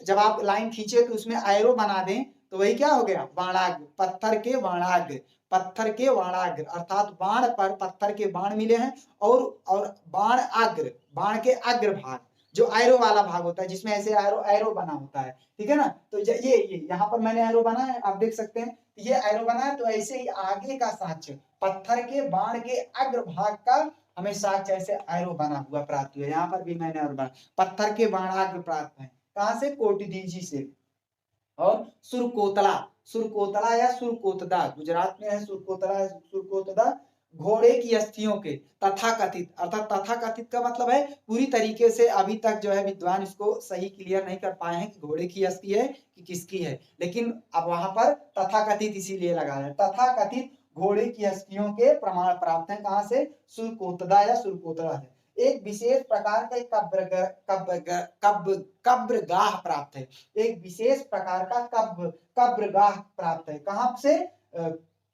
जब आप लाइन खींचे तो उसमें एरो बना दें तो वही क्या हो गया? बाणाग्र, पत्थर के बाणाग्र, पत्थर के बाणाग्र, अर्थात बाण पर पत्थर के बाण मिले हैं। और बाण अग्र, बाण के अग्र भाग, जो एरो वाला भाग होता है जिसमें ऐसे एरो बना होता है, ठीक है ना। तो ये यहाँ पर मैंने एरो बना है, आप देख सकते हैं, ये एरो बना है। तो ऐसे ही आगे का साक्ष्य पत्थर के बाण के अग्र भाग का हमें साक्ष्य ऐसे एरो बना हुआ प्राप्त हुआ। यहाँ पर भी मैंने एरो बना, पत्थर के बाणाग्र प्राप्त है। कहां से? कोटदीजी से। और सुरकोतला, सुरकोतला या सुरकोतदा गुजरात में है, सुरकोतला सुरकोतदा घोड़े की अस्थियों के तथाकथित, अर्थात तथाकथित का मतलब है पूरी तरीके से अभी तक जो है विद्वान इसको सही क्लियर नहीं कर पाए हैं कि घोड़े की अस्थि है कि किसकी है, लेकिन अब वहां पर तथाकथित इसीलिए लगा है। तथाकथित घोड़े की अस्थियों के प्रमाण प्राप्त हैं। कहां से? सुरकोतदा या सुरकोतला से। एक विशेष प्रकार का कब्रगाह प्राप्त है, एक विशेष प्रकार का कब्रगाह प्राप्त है। कहां से?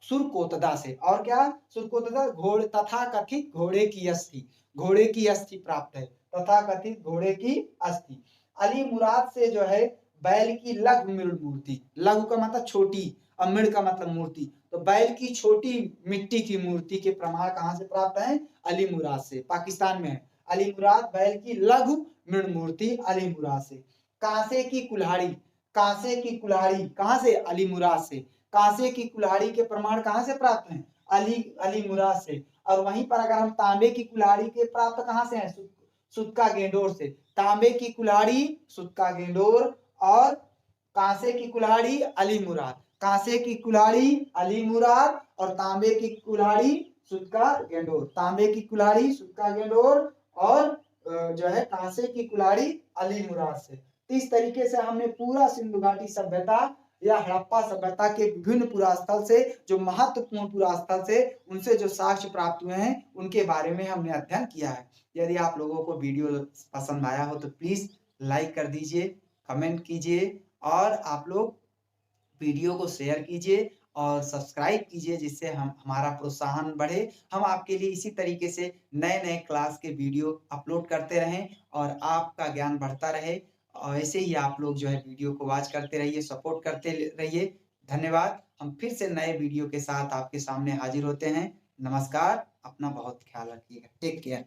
सुरकोतदा से। और क्या? सुरकोतदा घोड़े, तथाकथित घोड़े की अस्थि, घोड़े की अस्थि प्राप्त है, तथाकथित घोड़े की अस्थि। अली मुराद से जो है बैल की लघु मृण मूर्ति, लघु का मतलब छोटी और मृण का मतलब मूर्ति, तो बैल की छोटी मिट्टी की मूर्ति के प्रमाण कहां से प्राप्त है? अली मुराद से, पाकिस्तान में है। अली मुराद बैल की लघु मृण मूर्ति अली मुराद से। कांसे की कुल्हाड़ी, कांसे की कुल्हाड़ी कहां से? अली मुराद से। कांसे की कुल्हाड़ी के प्रमाण कहां से प्राप्त हैं? अली मुराद से। और वहीं पर अगर हम तांबे की कुल्हाड़ी के प्राप्त कहां से हैं? सुतका गेंडोर से। तांबे की कुल्हाड़ी सुतका गेंडोर, और कांसे की कुल्हाड़ी अली मुराद, कांसे की कुल्हाड़ी अली मुराद, और तांबे की कुल्हाड़ी सुतका गेंडोर, तांबे की कुल्हाड़ी सुतका गेंडोर, और जो है कांसे की कुल्हाड़ी अली मुराद से। इस तरीके से हमने पूरा सिंधु घाटी सभ्यता या हड़प्पा सभ्यता के विभिन्न पुरास्थल से, जो महत्वपूर्ण पुरास्थल से, उनसे जो साक्ष्य प्राप्त हुए हैं उनके बारे में हमने अध्ययन किया है। यदि आप लोगों को वीडियो पसंद आया हो तो प्लीज लाइक कर दीजिए, कमेंट कीजिए, और आप लोग वीडियो को शेयर कीजिए और सब्सक्राइब कीजिए, जिससे हमारा प्रोत्साहन बढ़े। हम आपके लिए इसी तरीके से नए नए क्लास के वीडियो अपलोड करते रहें और आपका ज्ञान बढ़ता रहे। और ऐसे ही आप लोग जो है वीडियो को वॉच करते रहिए, सपोर्ट करते रहिए। धन्यवाद। हम फिर से नए वीडियो के साथ आपके सामने हाजिर होते हैं। नमस्कार। अपना बहुत ख्याल रखिएगा। Take care.